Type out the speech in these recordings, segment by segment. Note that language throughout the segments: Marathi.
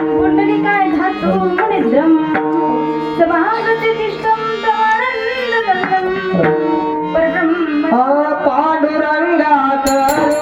पुंडलिकाय धातु मुनिद्रम समागते तिष्ठं तवानन्दकन्दं परब्रह्म पांडुरंगा करू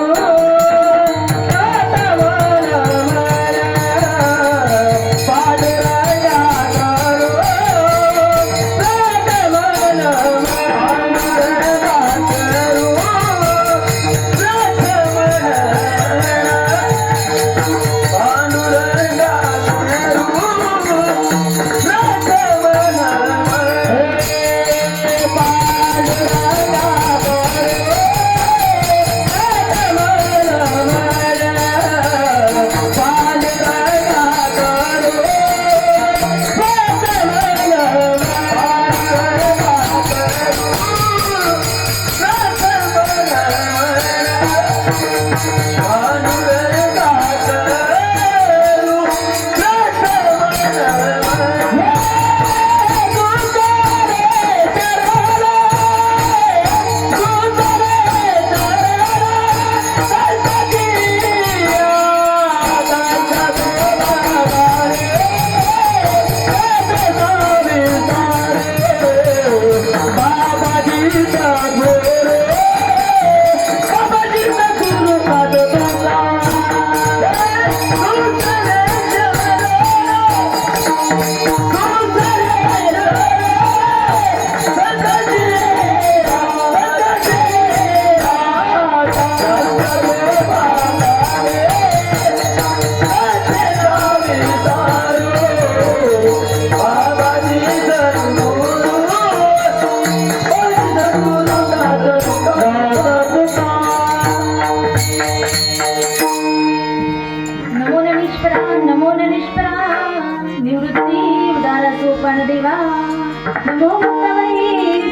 नमो भक्तवै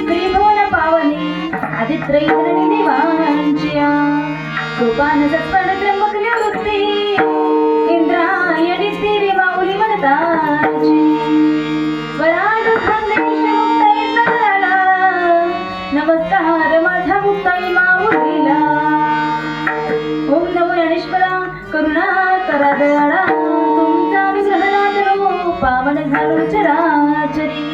त्रिभुवन पावनी आदित्रैधरणी देवांच्या सोपान सत्पण त्र्यंबक निवृत्ती इंद्रायणी स्थिरे माऊली म्हणताची वराड संदेश मुक्ताई चालला नमस्कार माझा मुक्ताई माऊलीला ओम नमो ज्ञानेश्वरा करुणा करा दयाळा तुमचा विग्रहनाथ पावन झालो चराचरी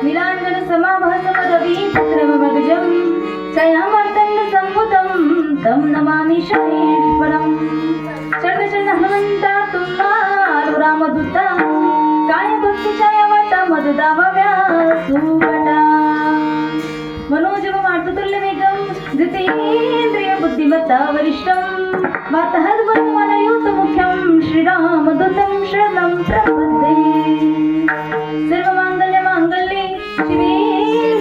नीलांजन समाभास पदवी पुत्रमगजं सयामर्तंड संभुतं तं नमामि शनेश्वरं शरण शरण हनुमंता तुम्हारो रामदूता काय भक्तीच्या वाटा मधुदाव्या सुवटा मनोजव मातुल्य वेगं जितेंद्रिय बुद्धिमत्ता वरिष्ठं वातहद् वनयुत मुख्यं श्रीरामदूतं शरणं प्रपद्ये सर्वमांगल्य मांगल्ये शिवे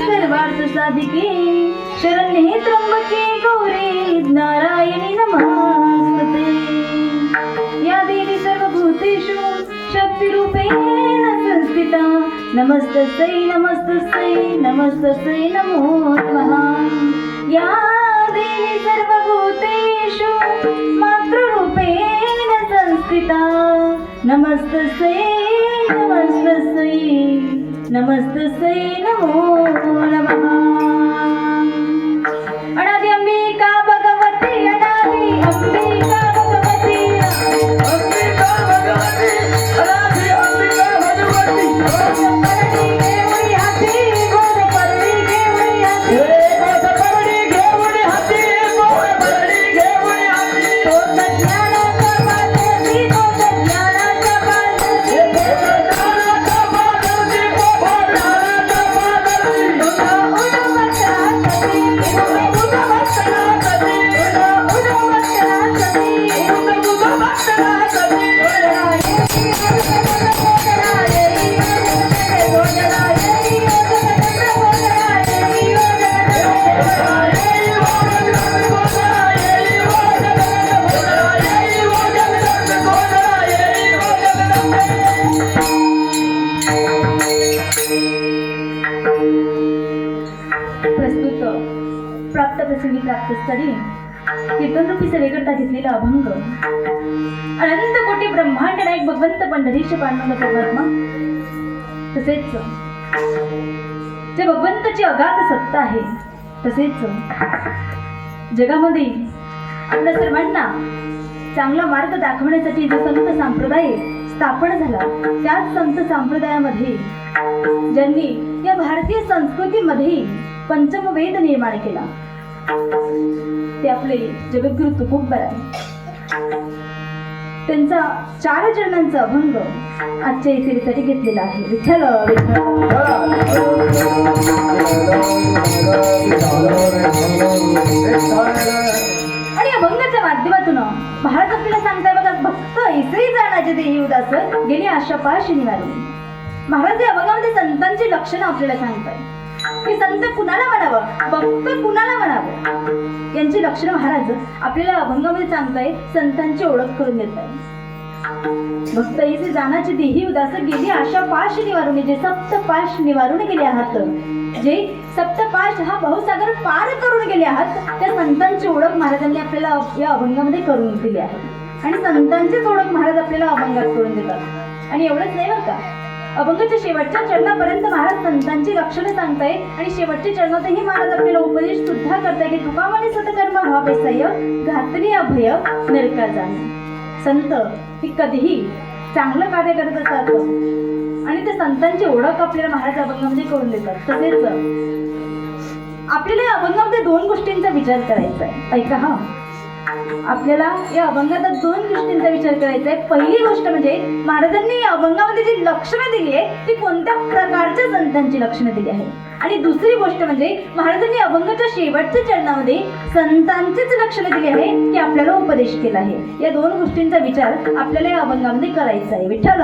सर्वार्थ साधिके शरण्ये त्र्यंबके गौरी नारायणी नमस्ते या देवी सर्वभूतेषु शक्तिरूपेण संस्थिता नमस्तस्यै नमस्तस्यै नमस्तस्यै नमो नमः या देवी सर्वभूतेषु मातृरूपेण संस्थिता नमस्तस्यै नमस्तस्यै नमस्तस्यै नमो नमः अनादि अंबिका भगवती अनादि अंबिका भगवती अंबिका भगवती अनादि अंबिका भगवती परडी घेऊन हाती गोड परडी घेऊन हाती गोड परडी घेऊन हाती गोड परडी घेऊन हाती तो ज्ञानाचा पालकी तो ज्ञानाचा पालकी प्राप्तप्रसंगी प्राप्तस्थळी कीर्तनरूपी सेवेकरता घेतलेला अभंग अनंत कोटी ब्रह्मांड नायक भगवंत पंढरीचे पांडुरंग परमात्मा तसेच जे भगवंताची अगाध सत्ता आहे तसेच जगामध्ये आपल्या सर्वांना चांगला मार्ग दाखवण्यासाठी जो संत संप्रदाय स्थापन झाला, त्याच संत संप्रदायामध्ये ज्यांनी या भारतीय संस्कृतीमध्ये पंचमवेद निर्माण केला ते आपले जगद्गुरु तुकोबराय. त्यांचा 4 चरणांचा अभंग आजच्या इसेरीसाठी घेतलेला आहे. विठ्ठल विठ्ठल. आणि अभंगाच्या माध्यमातून महाराज आपल्याला सांगताय बघा, भक्त इसरी जाण्याचे देही उदास गेली आशापाश निवारून. महाराज या अभंगामध्ये संतांची लक्षणं आपल्याला सांगताय की संत कुणाला म्हणावं, भक्त कुणाला म्हणावं, यांची लक्षणं महाराज आपल्याला अभंगामध्ये सांगताय, संतांची ओळख करून देत आहे. भक्त इसे जाण्याची देही उदास गेली आशापाश निवारून, जे सप्तपाश निवारून गेले आहात, जे सप्तपाश हा बहुसागर पार करून गेले आहात, त्या संतांची ओळख महाराजांनी आपल्याला या अभंगामध्ये करून दिली आहे. आणि संतांचीच ओळख महाराज आपल्याला अभंगात करून देतात. आणि एवढंच नाही बरं का, अभंगाच्या शेवटच्या चरणापर्यंत महाराज संतांची लक्षणं सांगताय आणि शेवटच्या चरणातही महाराज आपल्याला उपदेश सुद्धा करताय की तुकामाने सतकर्म व्हावे सह्य, घातली अभय नरका जाणे. संत ही कधीही चांगलं कार्य करत असतात आणि त्या संतांची ओळख आपल्याला महाराज अभंगामध्ये करून देतात. तसेच आपल्याला या अभंगामध्ये 2 गोष्टींचा विचार करायचा आहे. ऐका हा, आपल्याला या अभंगात 2 गोष्टींचा विचार करायचा आहे. पहिली गोष्ट म्हणजे महाराजांनी या अभंगामध्ये जी लक्षणं दिली आहे ती कोणत्या प्रकारच्या संतांची लक्षणं दिली आहे. आणि दुसरी गोष्ट म्हणजे महाराजांनी अभंगाच्या शेवटच्या चरणामध्ये संतांचीच लक्षणं दिली आहे की आपल्याला उपदेश केला आहे. या 2 गोष्टींचा विचार आपल्याला या अभंगामध्ये करायचा आहे. विठ्ठल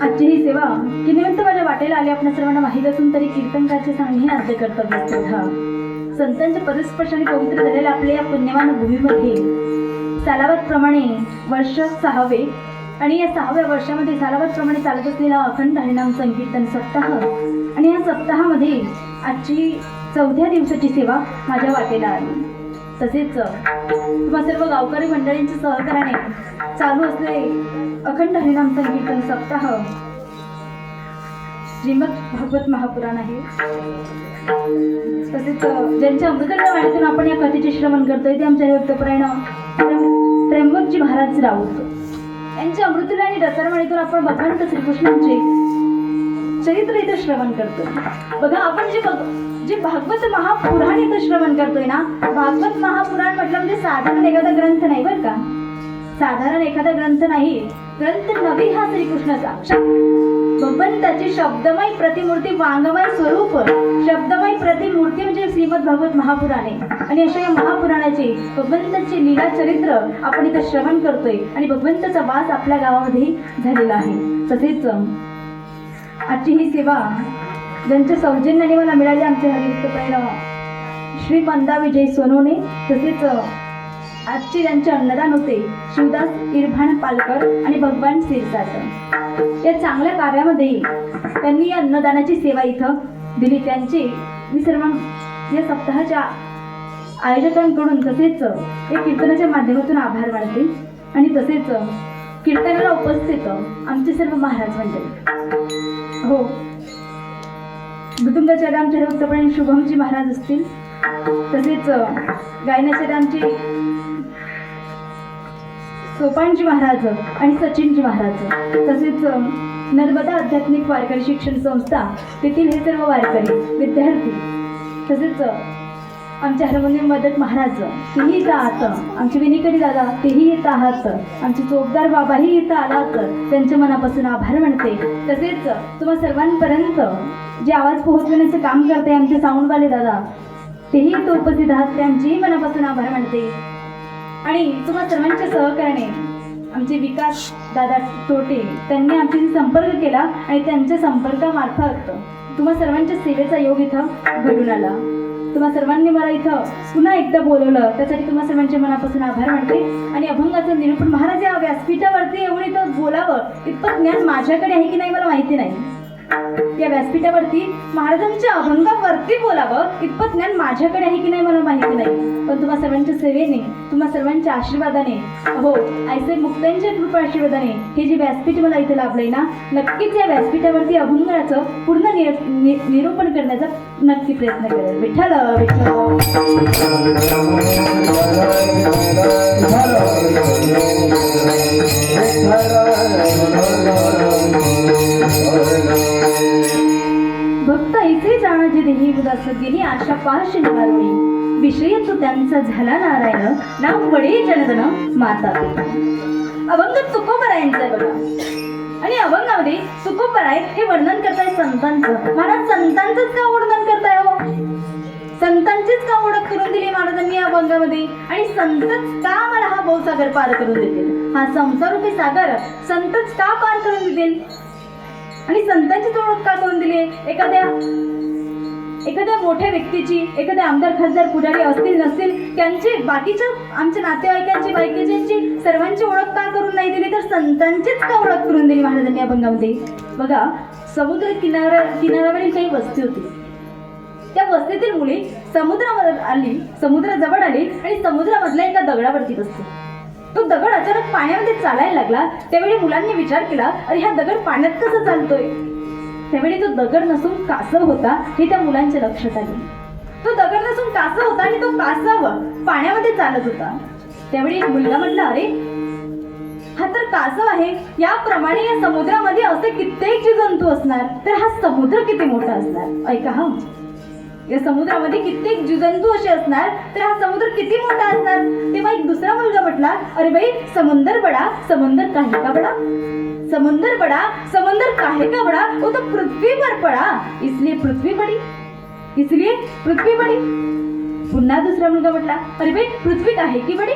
आजची ही सेवा की निमित्त माझ्या वाटेला आली आपल्या सर्वांना माहीत असून तरी कीर्तनकारचे सांगणे आद्य कर्तव्य असतात. संतांच्या परस्पर्शाने पवित्र झालेल्या आपल्या या पुण्यवान भूमीमध्ये सालावतप्रमाणे वर्ष 6वे आणि या 6व्या वर्षामध्ये सालावतप्रमाणे चालत असलेला अखंड हरिनाम संकीर्तन सप्ताह आणि या सप्ताहामध्ये आजची 4थ्या दिवसाची सेवा माझ्या वाटेला आली. तसेच तुम्हा सर्व गावकरी मंडळींच्या सहकार्याने चालू असलेले अखंड हरिनाम संकीर्तन सप्ताह श्रीमद भागवत महापुराण आहे. तसेच ज्यांच्या अमृतल्या वाणीतून आपण या कथेचे श्रवण करतोय ते आमच्या भक्तपरायण त्र्यंबकजी महाराज राऊत यांच्या अमृतल्या आणि रसारवाणीतून आपण भगवंत श्रीकृष्णांचे चरित्र इथं श्रवण करतोय. बघा, आपण जे भागवत महापुराण इथं श्रवण करतोय ना, भागवत महापुराण म्हटलं म्हणजे साधारण एखादा ग्रंथ नाही बरं का, साधारण एखादा ग्रंथ नाही, ग्रंथ नवी हा श्रीकृष्ण साक्षात भगवंताची शब्दमय प्रतिमूर्ती, वाङ्मय स्वरूप, शब्दमय प्रतिमूर्ती म्हणजे श्रीमद भागवत महापुराणे. आणि अशा या महापुराणाचे भगवंताचे लीला चरित्र आपण इथं श्रवण करतोय आणि भगवंताचा वास आपल्या गावामध्ये झालेला आहे. तसेच आजची ही सेवा ज्यांच्या सौजन्याने मला मिळाली, आमचे हरिभक्तपरायण श्री मंदा विजय सोनवणे, तसेच आजचे ज्यांचे अन्नदान होते शिवदास इरभान पालकर आणि भगवान सिरसाट, या चांगल्या कार्यामध्ये त्यांनी या अन्नदानाची सेवा इथं दिली. त्यांचे मी सर्व या सप्ताहाच्या आयोजकांकडून तसेच या कीर्तनाच्या माध्यमातून आभार मानते. आणि तसेच कीर्तनाला उपस्थित आमचे सर्व महाराज मंडळी, हो, मृदुंगाचार्य आमचे हरिभक्तपरायण शुभमजी महाराज असतील, तसेच गायनाचार्य आमचे सोपानजी महाराज आणि सचिनजी महाराज, तसेच नर्मदा आध्यात्मिक वारकरी शिक्षण संस्था तेथील हे सर्व वारकरी विद्यार्थी, तसेच आमचे हार्मोनियम वादक महाराज तेही इथं आहात, आमचे विनिकरी दादा तेही येत आहात, आमचे चोपदार बाबाही इथं आलात, त्यांच्या मनापासून आभार मानते. तसेच तुम्हा सर्वांपर्यंत जे आवाज पोहोचवण्याचं काम करते आमचे साऊंडवाले दादा तेही इथं उपस्थित आहात, त्यांचेही मनापासून आभार मानते. आणि तुम्हा सर्वांच्या सहकार्याने आमचे विकास दादा तोटे त्यांनी आमच्याशी संपर्क केला आणि त्यांच्या संपर्कामार्फत तुम्हा सर्वांच्या सेवेचा योग इथं घडून आला. तुम्हा सर्वांनी मला इथं पुन्हा एकदा बोलवलं, त्यासाठी तुम्हा सर्वांच्या मनापासून आभार मानते. आणि अभंगाचं निरूपण महाराज या व्यासपीठावरती येऊन इथं बोलावं इतपत ज्ञान माझ्याकडे आहे की नाही मला माहिती नाही, या व्यासपीठावरती महाराजांच्या अभंगावरती बोलावं इतपत ज्ञान माझ्याकडे आहे की नाही मला माहिती नाही, पण तुम्हा सर्वांच्या सेवेने, तुम्हा सर्वांच्या आशीर्वादाने, हो ऐसे मुक्तांच्या कृपा आशीर्वादाने हे जे व्यासपीठ मला इथे लाभलंय ना, नक्कीच या व्यासपीठावरती अभंगाचं पूर्ण निरूपण करण्याचा नक्की प्रयत्न करेल. विठ्ठल भक्त ऐसे जाणाचे देही उदास गेली आशा पाश निवारणी, विषय तो त्यांचा झाला नारायण, नाव वडे जनधन माता पिता. अभंग तुकोबरायांचं आहे बघा, आणि अभंगामध्ये तुकोबराय हे वर्णन करताय संतांचं. महाराज संतांचंच का वर्णन करताय हो? संतांचीच का ओळख करून दिली महाराजांनी या अभंगामध्ये, आणि संतच का मला हा भवसागर पार करून देतील, हा संसारूपी सागर संतच का पार करून देतील, आणि संतांचीच ओळख का करून दिली. एखाद्या मोठ्या व्यक्तीची, एखाद्या आमदार खासदार पुढारी असतील नसतील त्यांची, बाकीच्या आमच्या नातेवाईकांची, बायकांची, सर्वांची ओळख का करून नाही दिली, तर संतांचीच का ओळख करून दिली महाराजांनी अभंगामध्ये. बघा, समुद्र किनाऱ्यावरील काही वस्ती होती. त्या वस्तीतील मुली समुद्राजवळ आली आणि समुद्रामधल्या एका दगडावरती बसली. तो दगड अचानक पाण्यामध्ये चालायला लागला. त्यावेळी मुलांनी विचार केला, अरे हा दगड पाण्यात कसं चालतोय. त्यावेळी तो दगड नसून कासव होता हे त्या मुलांच्या लक्षात आले. तो दगड नसून कासव होता आणि तो कासव पाण्यामध्ये चालत होता. त्यावेळी एक मुलगा म्हटला, अरे हा तर कासव आहे, याप्रमाणे या समुद्रामध्ये असे कित्येक जीवजंतू असणार, तर हा समुद्र किती मोठा असणार. ऐका, हा या समुद्रामध्ये कित्येक जीवजंतू असे असणार, तर हा समुद्र किती मोठा असणार. तेव्हा एक दुसरा मुलगा म्हटला, अरे भाई समंदर बडा समंदर काहे का बडा, समंदर बडा समंदर काहे का बडा, वो तो पृथ्वी पर पड़ा इसलिए पृथ्वी बड़ी, इसलिए पृथ्वी बड़ी. पुन्हा दुसरा मुलगा म्हटला, अरे भाई पृथ्वी काहे की बड़ी,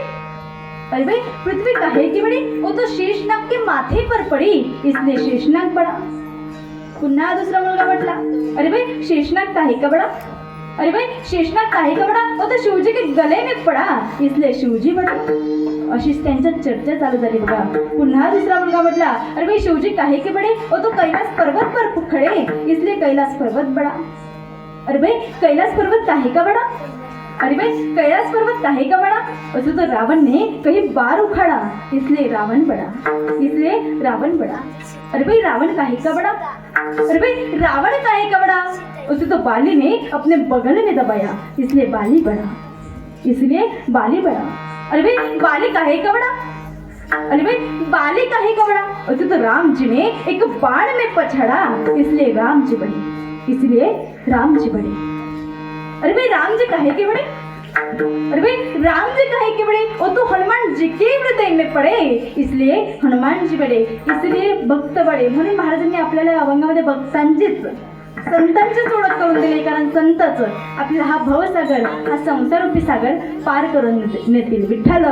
अरे भाई पृथ्वी काहे की बड़ी, वो तो शेषनाग के माथे पर पड़ी इसलिए शेषनाग बड़ा. पुन्हा दुसरा मुलगा म्हटला, अरे भाई शेषनाग काहे का बड़ा, अरे भाई शेषनाग काहे का बड़ा, वो तो शिवजी के गले में पड़ा इसलिए शिवजी बड़ा. अशीच त्यांच्यात चर्चा चालू झाली बघा. पुन्हा दुसरा मुलगा म्हटला, अरे भाई शिवजी काहे के बड़े, वो तो कैलाश पर्वत पर खड़े इसलिए कैलाश पर्वत बड़ा. अरे भाई कैलाश पर्वत काहे का बड़ा, अरे भाई कैलाश पर्वत काहे का बड़ा, उसे तो रावण ने कहीं बार उखाड़ा इसलिए रावण बड़ा, इसलिए रावण बड़ा. अरे भाई रावण काहे का बड़ा, अरे भाई रावण काहे का बड़ा, उसे तो बाली ने अपने बगल में दबाया इसलिए बाली बड़ा, इसलिए बाली बड़ा. अरे भाई बाली काहे का बड़ा, अरे भाई बाली काहे का बड़ा, उसे तो राम जी ने एक बाण में पछाड़ा इसलिए राम जी बड़े, इसलिए राम जी बड़े. अरे भाई राम जी काहे के बड़े, अरे भाई राम जी काहे के बड़े, वो तो हनुमान जी के हृदय में पड़े इसलिए हनुमान जी बड़े, इसलिए भक्त बड़े. म्हणून महाराजांनी आपल्याला अभंगामध्ये भक्तांचीच, संतांचीच ओळख करून दिली, कारण संतच आपला हा भवसागर, हा संसारूपी सागर पार करून नेतील. विठ्ठल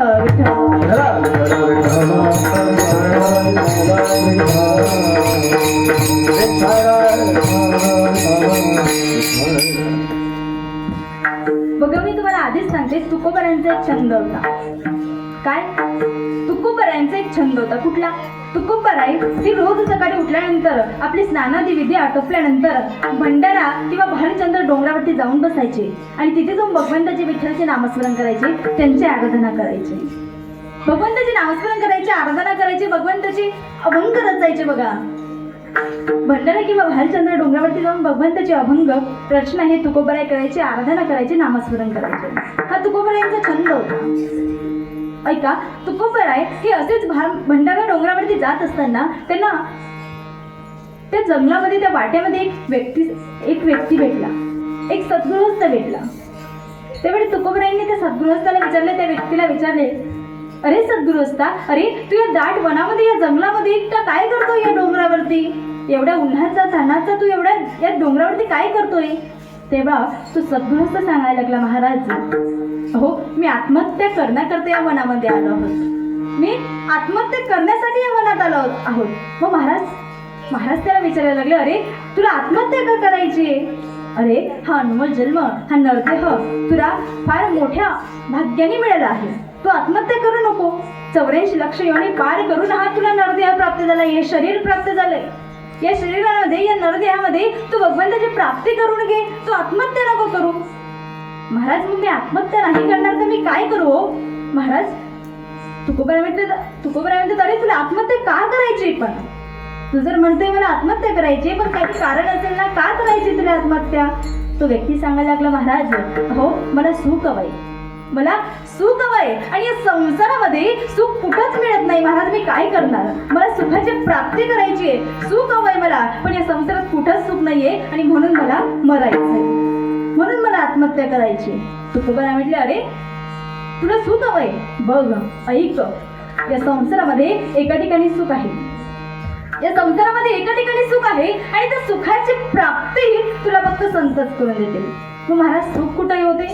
बघा, मी तुम्हाला आधीच सांगते, तुकोबरायांचा एक छंद होता. काय? तुकोबरायांचा एक छंद होता. कुठला? तुकोबराय ती रोज सकाळी उठल्यानंतर आपली स्नानादी विधी आटोपल्यानंतर भंडारा किंवा भालचंद्र डोंगरावरती जाऊन बसायचे आणि तिथे जाऊन भगवंताचे, विठ्ठलाचे नामस्मरण करायचे, त्यांची आराधना करायचे. भगवंताचे नामस्मरण करायचे, आराधना करायची, भगवंताचे अभंग रचायचे. बघा, भंडारा किंवा भालचंद्र डोंगरावरती जाऊन भगवंताचे अभंग रचना हे तुकोबराय करायचे, आराधना करायचे, नामस्मरण करायचे. हा तुकोबरायांचा छंद होता. ऐका, तुकोबराय हे असेच भंडारा डोंगरावरती जात असताना त्यांना त्या जंगलामध्ये, त्या वाट्यामध्ये एक व्यक्ती भेटला, एक सद्गृहस्थ भेटला. त्यावेळी तुकोबरायांनी त्या सद्गृहस्थाला विचारले, त्या व्यक्तीला विचारले, अरे सद्गृहस्था, अरे तू या दाट वनामध्ये, या जंगलामध्ये एकटा काय करतोय, या डोंगरावरती एवढ्या उन्हाचा तानाचा तू एवढ्या या डोंगरावरती काय करतोय. तेव्हा तो सद्गृहस्थ सांगायला लागला, महाराज हो, मी आत्महत्या करण्याकरता या वनामध्ये आलो आहोत, मी आत्महत्या करण्यासाठी या वनात आलो आहोत. हो महाराज त्याला विचारायला लागले, अरे तुला आत्महत्या का करायची, अरे हा अनमोल जन्म, हा नरदेह तुला फार मोठ्या भाग्याने मिळाला आहे, तू आत्महत्या करू नको. 84 लक्ष योनी पार करून हा तुला नरदेह प्राप्त झाला, हे शरीर प्राप्त झालंय. या शरीरामध्ये या नरदेहामध्ये तू भगवंताची प्राप्ती करून घे, तू आत्महत्या नको करू. महाराज मग मी आत्महत्या नाही करणार तर मी काय करू हो? महाराज तुकोबरा म्हणते अरे तुला आत्महत्या का करायची? पण तू जर म्हणतोय मला आत्महत्या करायची पण काही कारण असेल ना, का करायची तुला आत्महत्या? तो व्यक्ती सांगायला लागला, महाराज हो मला सुख हवंय, मला सुख हवंय आणि या संसारामध्ये सुख कुठंच मिळत नाही. महाराज मी काय करणार? मला सुखाची प्राप्ती करायची आहे, सुख हवंय मला, पण या संसारात कुठंच सुख नाहीये आणि म्हणून मला मरायचंय, म्हणून मला आत्महत्या करायची. तुकोबरा म्हटले, अरे तुला सुख हवंय, बघ ऐक, या संसारामध्ये एका ठिकाणी सुख आहे, या संसारामध्ये एका ठिकाणी सुख आहे आणि त्या सुखाची प्राप्ती तुला फक्त संतच करून देते. मग महाराज सुख कुठे होते?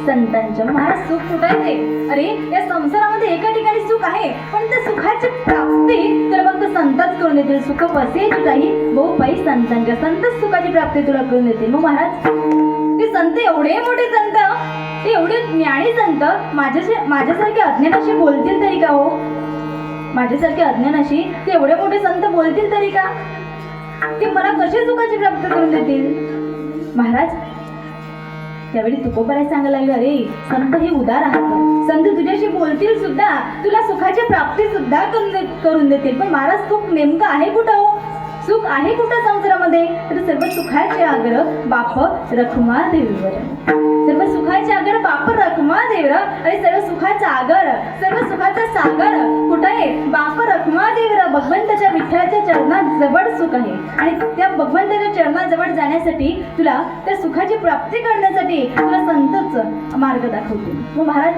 संतांच्या. महाराज सुख कुठायचे? अरे या संसारामध्ये एका ठिकाणी सुख आहे पण त्या सुखाची प्राप्ती तुला फक्त संतच करून देतील. सुख वसे ठिकाणी बहु पायी संतांच्या, संतच सुखाची प्राप्ती तुला करून देतील. मग महाराज ते संत एवढे मोठे संत, ते एवढे ज्ञानी संत माझ्यासारखे अज्ञानाशी बोलतील तरी का हो? माझ्यासारखे अज्ञानाशी ते एवढे मोठे संत बोलतील तरी का? ते मला कशी सुखाची प्राप्ती करून देतील? महाराज त्यावेळी तुकोबराय सांगायला लागले, अरे संत हे उदार आहात, संत तुझ्याशी बोलतील सुद्धा, तुला सुखाची प्राप्ती सुद्धा करून देतील. पण महाराज सुख नेमकं आहे कुठं हो? सुख आहे कुठं संसारामध्ये? तर सर्व सुखाचे आग्रह बाप रखुमा देवीवर, सर्व सुखाचे आगर बाप रखुमा देवर. आणि सर्व सुखाचा आगर, सर्व सुखाचा सागर कुठं आहे? बाप रखुमा देवर. भगवंताच्या विठ्ठलाच्या चरणात जवळ सुख आहे आणि त्या भगवंताच्या चरणाजवळ जाण्यासाठी तुला त्या सुखाची प्राप्ती करण्यासाठी तुला संतच मार्ग दाखवतील. मग महाराज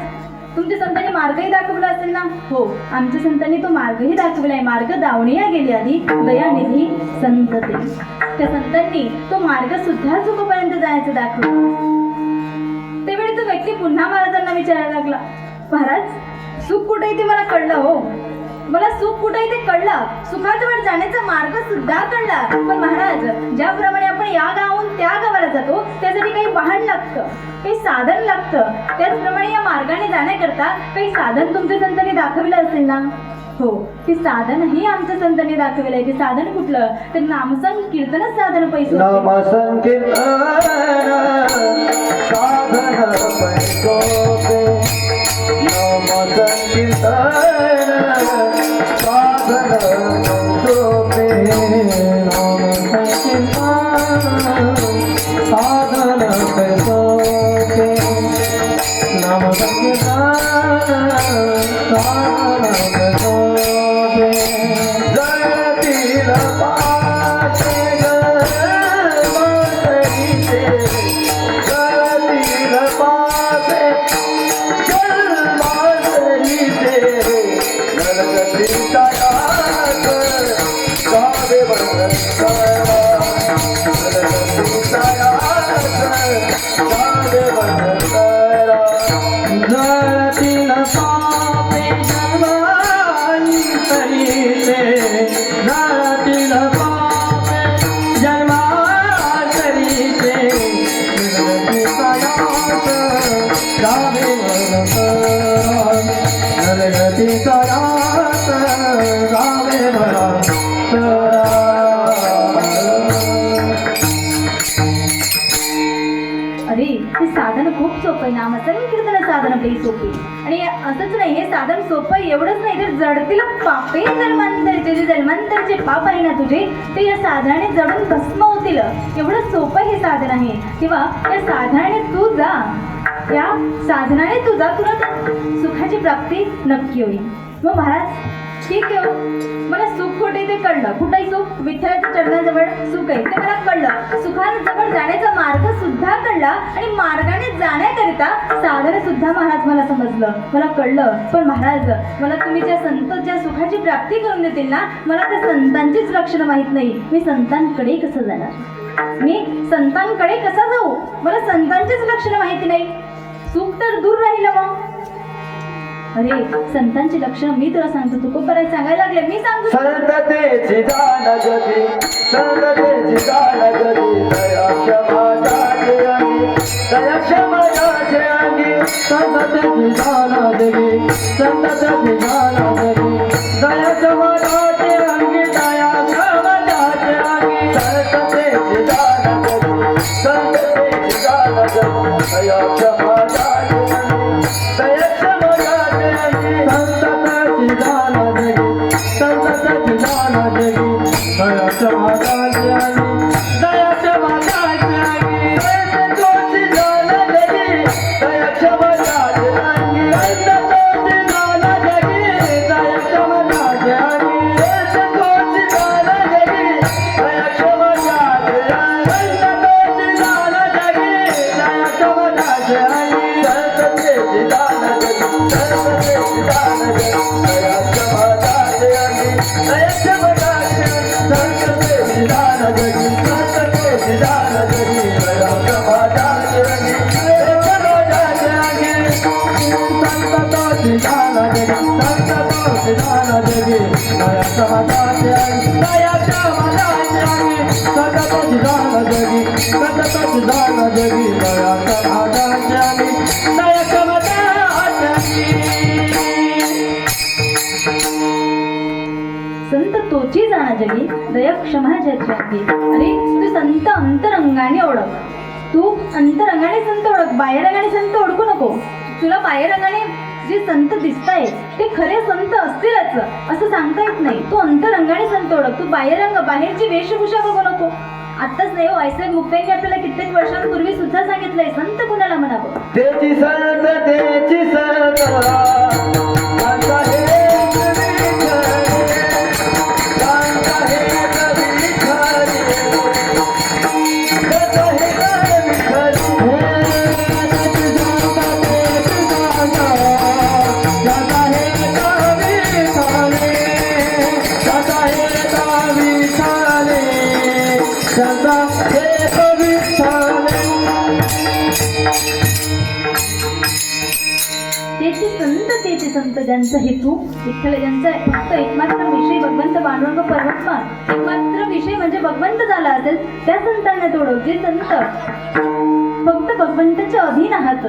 तुमच्या संतांनी मार्गही दाखवला असेल ना? हो, आमच्या संतांनी तो मार्गही दाखवलाय. मार्ग दावणीया गेली आधी दयानिधी संत ते. त्या संतांनी तो मार्ग सुद्धा सुखपर्यंत जायचं दाखवलं. त्यावेळी तो व्यक्ती पुन्हा महाराजांना विचारायला लागला, महाराज सुख कुठे ते मला कळलं हो, मला सुख कुठे ते कळलं, सुखाजवळ जाण्याचा मार्ग सुद्धा कळला. पण महाराज ज्याप्रमाणे आपण या गावाहून त्या गावाला जातो त्यासाठी काही वाहन लागतं, काही साधन लागतं, त्याचप्रमाणे या मार्गाने जाण्याकरता काही साधन तुमच्या संतांनी दाखवलं असेल ना? हो, ते साधनही आमच्या संतांनी दाखवलं आहे. ते साधन कुठलं? तर नामसंकीर्तनच साधन पैसे. नामसंकीर्तन साधन पैसोपे, नामसंकीर्तन साधन पैसोपे, नामसंकीर्तन साधन पैसोपे, नामसंकीर्तन साधन पैसोपे. जगतील पाचे गलमातरीचे, जगतील पाचे गलमातरीचे, गलगतीच्या यात गावे बंधनकरा, गलगतीच्या यात गावे बंधनकरा. दासन कीर्तन साधन आपली सोपी. आणि असंच नाही, हे साधन सोपं एवढंच नाही तर जडतील पापे जन्मांतरचे, जे जन्मांतरचे पाप आहे ना तुझे ते या साधनाने जडून भस्म होतील. एवढं सोपं हे साधन आहे. तेव्हा या साधनाने तू जा, या साधनाने तू जा, तुला तर सुखाची प्राप्ती नक्की होईल. मग महाराज ठीक आहे, मला सुख कुठे ते कळलं. कुठेही सुख, विठ्ठलाच्या चरणाजवळ सुख आहे ते मला कळलं. सुखाजवळ जाण्याचा मार्ग सुद्धा कळला आणि मार्गाने जाण्याकरिता साधन सुद्धा महाराज मला समजलं, मला कळलं. पण महाराज मला तुम्ही ज्या संत ज्या सुखाची प्राप्ती करून देतील ना, मला त्या संतांचीच लक्षणं माहीत नाही. मी संतांकडे कसं जाणार, मी संतांकडे कसा जाऊ, मला संतांचीच लक्षणं माहिती नाही. सुख तर दूर राहिलं. मग अरे संतांची लक्षणं मी तुला सांगतो, तू खूप बरं सांगायला लागले, मी सांगतो. संततेची जाण जगी, संततेची जाण जगी, दया क्षमा जाचे अंगी, दया क्षमा जाचे अंगी. संततेची जाण जगी, संततेची जाण जगी, दया क्षमा जाचे अंगी, दया क्षमा जाचे अंगी. संततेची जाण जगी, संततेची जाण जगी, दया क्षमा जाचे अंगी, दया क्षमा जाचे अंगी. संततेची जाण जगी, संततेची जाण जगी, दया क्षमा जाचे अंगी, दया क्षमा जाचे अंगी. संतोषी जाण जगी, दया क्षमा जाचे अंगी, संतोषी जाण जगी, दया क्षमा जाचे अंगी. संतोषी जाण जगी, दया क्षमा जाचे अंगी, संतोषी जाण जगी, दया क्षमा जाचे अंगी. संततेची जाण जगी, संततेची जाण जगी, दया क्षमा जाचे अंगी, दया क्षमा जाचे अंगी. संततेची जाण जगी, संततेची जाण जगी, दया क्षमा जाचे अंगी, दया क्षमा जाचे अंगी. संततेची जाण जगी, संततेची जाण जगी, दया क्षमा जाचे अंगी, दया क्षमा जाचे अंगी. संततेची जाण जगी, संततेची जाण जगी, दया क्षमा जाचे अंगी, दया क्षमा जाचे अंगी. संत तोची जाणा जगी, दया क्षमा ज्याची अंगी. अरे तू संत अंतरंगाने ओळख, तू अंतरंगाने संत ओळख, बाहेरंगाने संत ओळखू नको. तुला बाहेरंगाने जे संत दिसताय ते खरे संत असतीलच असं सांगता येत नाही. तू अंतरंगाने संत ओळख, तू बाहेरची वेशभूषा बघू नको. आत्ताच नाही हो, ऐसे मुक्त्यांनी आपल्याला कित्येक वर्षांपूर्वी सुद्धा सांगितलंय संत कुणाला म्हणावं. तेची संत, तेची संत, कांता हे कवी खरे, कांता हे कवी खरे, कांता हे कवी खरे. तेची संत, तेची संत, कांता हे कवी खरे, कांता हे कवी खरे, कांता हे कवी खरे. तेचे संत ज्यांचा हेतू विठ्ठल, ज्यांचा फक्त एकमात्र विषय भगवंत पांडुरंग परमात्मा, एकमात्र विषय म्हणजे भगवंत झाला असेल त्या संतांना तोडव. जे संत फक्त भगवंताच्या अधीन आहात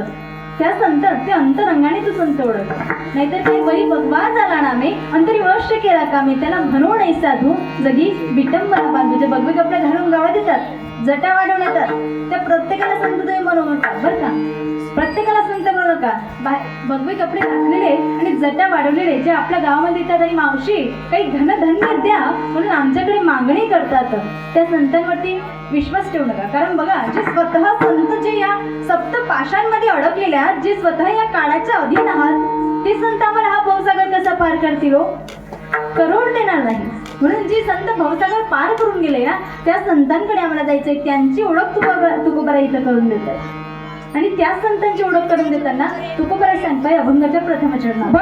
त्या संत, ते अंतरंगाने तू संत ओळख. नाहीतर ते वरी भगवा झाला नामे अंतरी वश्य केला कामे, त्याला म्हणू नाही साधू जगी विटंबना बांधू. जे भगवे कपडे घालून गावात येतात, जटा वाढवून येतात, त्या प्रत्येकाला संत तुम्ही म्हणू नका बरं का, प्रत्येकाला संत म्हणू नका. भगवे कपडे घातलेले आणि जटा वाढवलेले जे आपल्या गावामध्ये येतात आणि मावशी काही धनधान्य द्या म्हणून आमच्याकडे मागणी करतात, त्या संतांवरती विश्वास ठेवू नका. कारण बघा, जे स्वतः संत जे या सप्त पाशांमध्ये अडकलेल्या, जे स्वतः या काळाच्या अधीन आहात, ते संत आम्हाला हा भवसागर कसा पार करतील हो, करोड देणार नाही. म्हणून जी संत भवसागर पार करून गेले ना, त्या संतांकडे आम्हाला जायचंय. त्यांची ओळख तुकोबरा इथं करून देतात आणि त्या संतांची ओळख करून देताना तुकोबरा सांगताय अभंगाच्या प्रथम चरणात.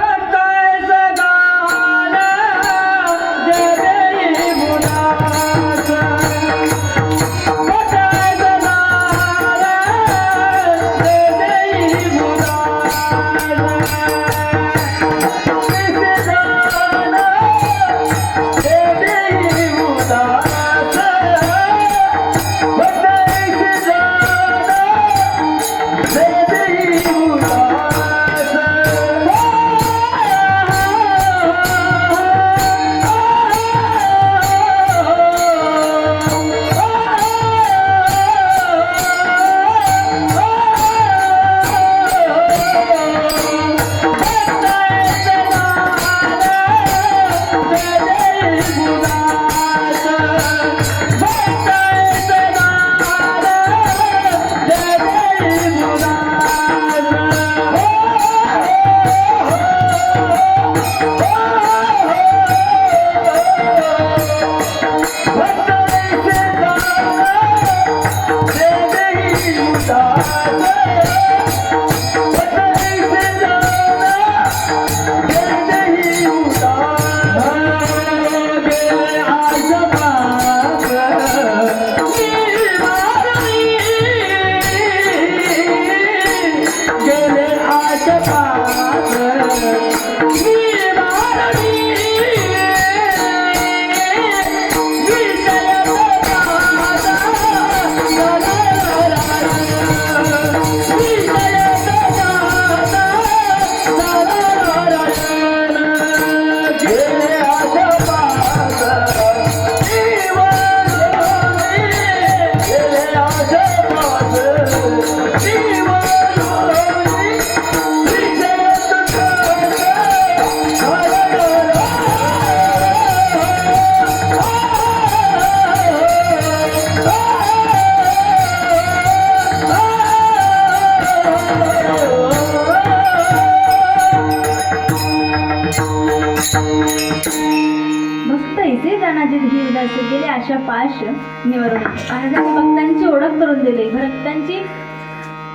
ऐसे जाण्याचे ध्येय उदास गेले आशा पाश निवरून. महाराजांनी भक्तांची ओळख करून दिली. भक्तांची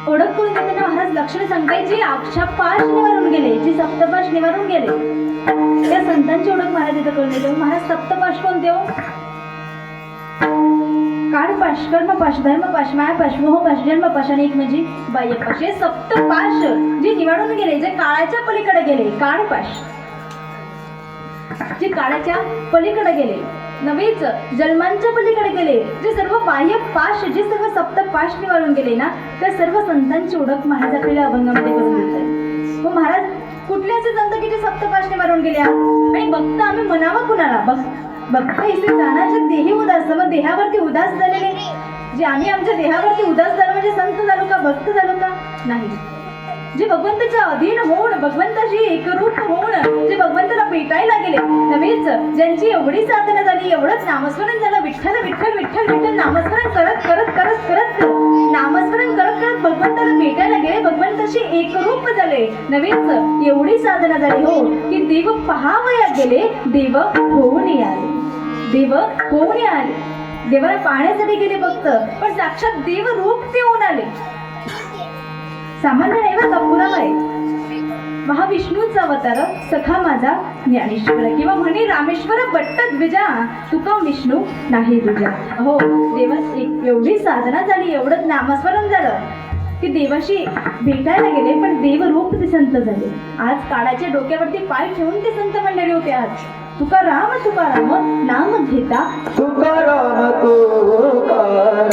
ओळख करून देताना महाराज लक्षणे सांगायची आशा पाश निवारून गेले, जी सप्तपाश निवारून गेले. त्या संतांची ओळख महाराज इथं करून देतो. महाराज सप्तपाश कोणते हो? काळपाश, कर्मपाश, धर्मपाश, मायापाश, मोहपाश, जन्मपाश आणि एक म्हणजे बाह्यपाश. हे सप्तपाश जे निवडून गेले, जे काळाच्या पलीकडे गेले. काळपाश जे काळाच्या पलीकडे गेले, नव्हेच जन्मांच्या पलीकडे गेले, जे सर्व बाह्य पाश, जे सर्व सप्तपाश निवडून गेले ना, त्या सर्व संतांची ओळख महाराज आपल्याला अभंगामध्ये करून देतात. मग महाराज कुठले असे संत की जे सप्तपाश निवडून गेले आणि भक्त आम्ही म्हणावं कुणाला? भक्त इथे जाण्याचे देही उदास, मग देहावरती उदास झालेले जे आम्ही आमच्या देहावरती उदास झालो म्हणजे संत झालो का, भक्त झालो का? नाही. जे भगवंताच्या अधीन होऊन, भगवंताशी एकरूप होऊन, जे भगवंताला भेटायला गेले, नव्हेच ज्यांची एवढी साधना झाली, एवढंच नामस्मरण झालं, विठ्ठल विठ्ठल विठ्ठल विठ्ठल नामस्मरण करत करत करत करत नामस्मरण करत करत भगवंताला भेटायला गेले, भगवंताशी एकरूप झाले, नव्हेच एवढी साधना झाली हो की देव पहावया गेले, देव होऊन आले. देव होऊन आले. देवाला पाहण्यासाठी गेले भक्त, पण साक्षात देव रूप ते होऊन आले. सामान्य नाही बरं का, पुरावा आहे. महाविष्णूचा अवतार सखा माझा ज्ञानेश्वर, किंवा म्हणे रामेश्वर भट्ट द्विजा, तुका विष्णू नाही तुझ्या. हो, देवा एवढी साधना झाली, एवढंच नामस्मरण झालं की देवाशी भेटायला गेले, पण देवरूप ते संत झाले. आज काळाच्या डोक्यावरती पाय ठेवून ते संत मंडळी होते. आज तुकाराम तुकाराम नाम घेता, तुकाराम तुकाराम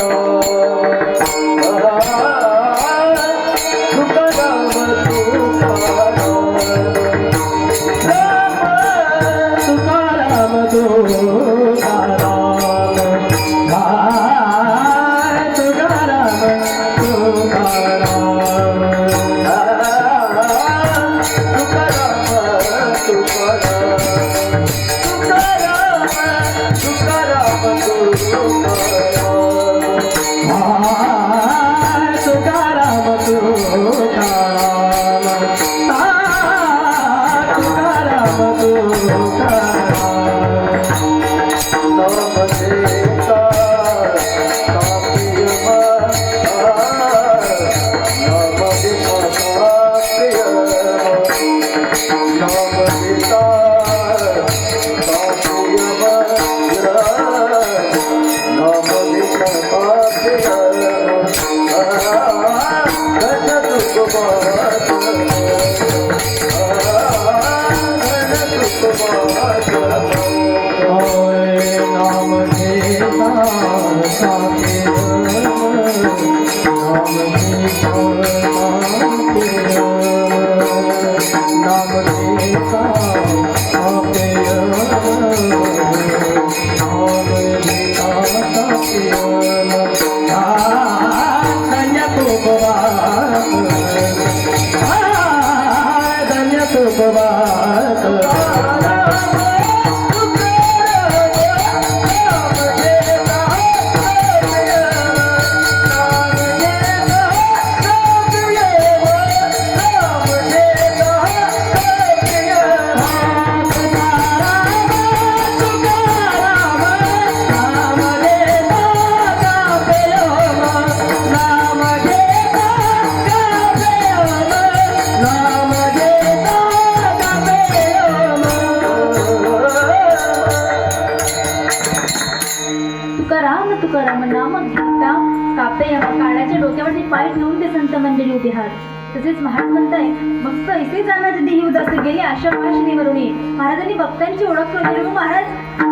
तुकाराम नाम घेता कापे. काळाच्या डोक्यावरती पाय ठेवून ते संत मंडळी उभे आहात. तसेच महाराज म्हणताय भक्त इथे जाण्याचे देही उदास गेले आशा पाश निवरून. महाराजांनी भक्तांची ओळख करून दिली. महाराज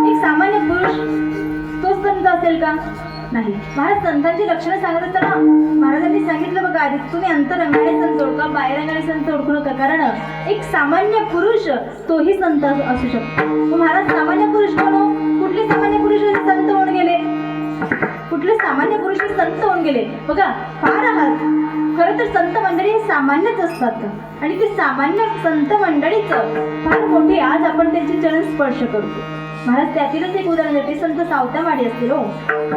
एक सामान्य पुरुष तोच संत असेल का? नाही. महाराज संतांची लक्षणं सांगत असताना महाराजांनी सांगितलं बघा, आधी तुम्ही अंतरंगाने संत ओळखा, बाहेरंगाने संत ओळखू नका, कारण एक सामान्य पुरुष तोही संत असू शकतो. महाराज सामान्य पुरुष कोण? कुठले सामान्य पुरुष संत होऊन गेले? कुठले सामान्य पुरुष संत होऊन गेले? बघा, फार आहात खरं तर संत मंडळी हे सामान्यच असतात आणि ते सामान्य संत मंडळीच फार मोठे. आज आपण त्यांचे चरण स्पर्श करतो. महाराज त्यातीलच एक उदाहरण देते. संत सावतामाडी असतील हो.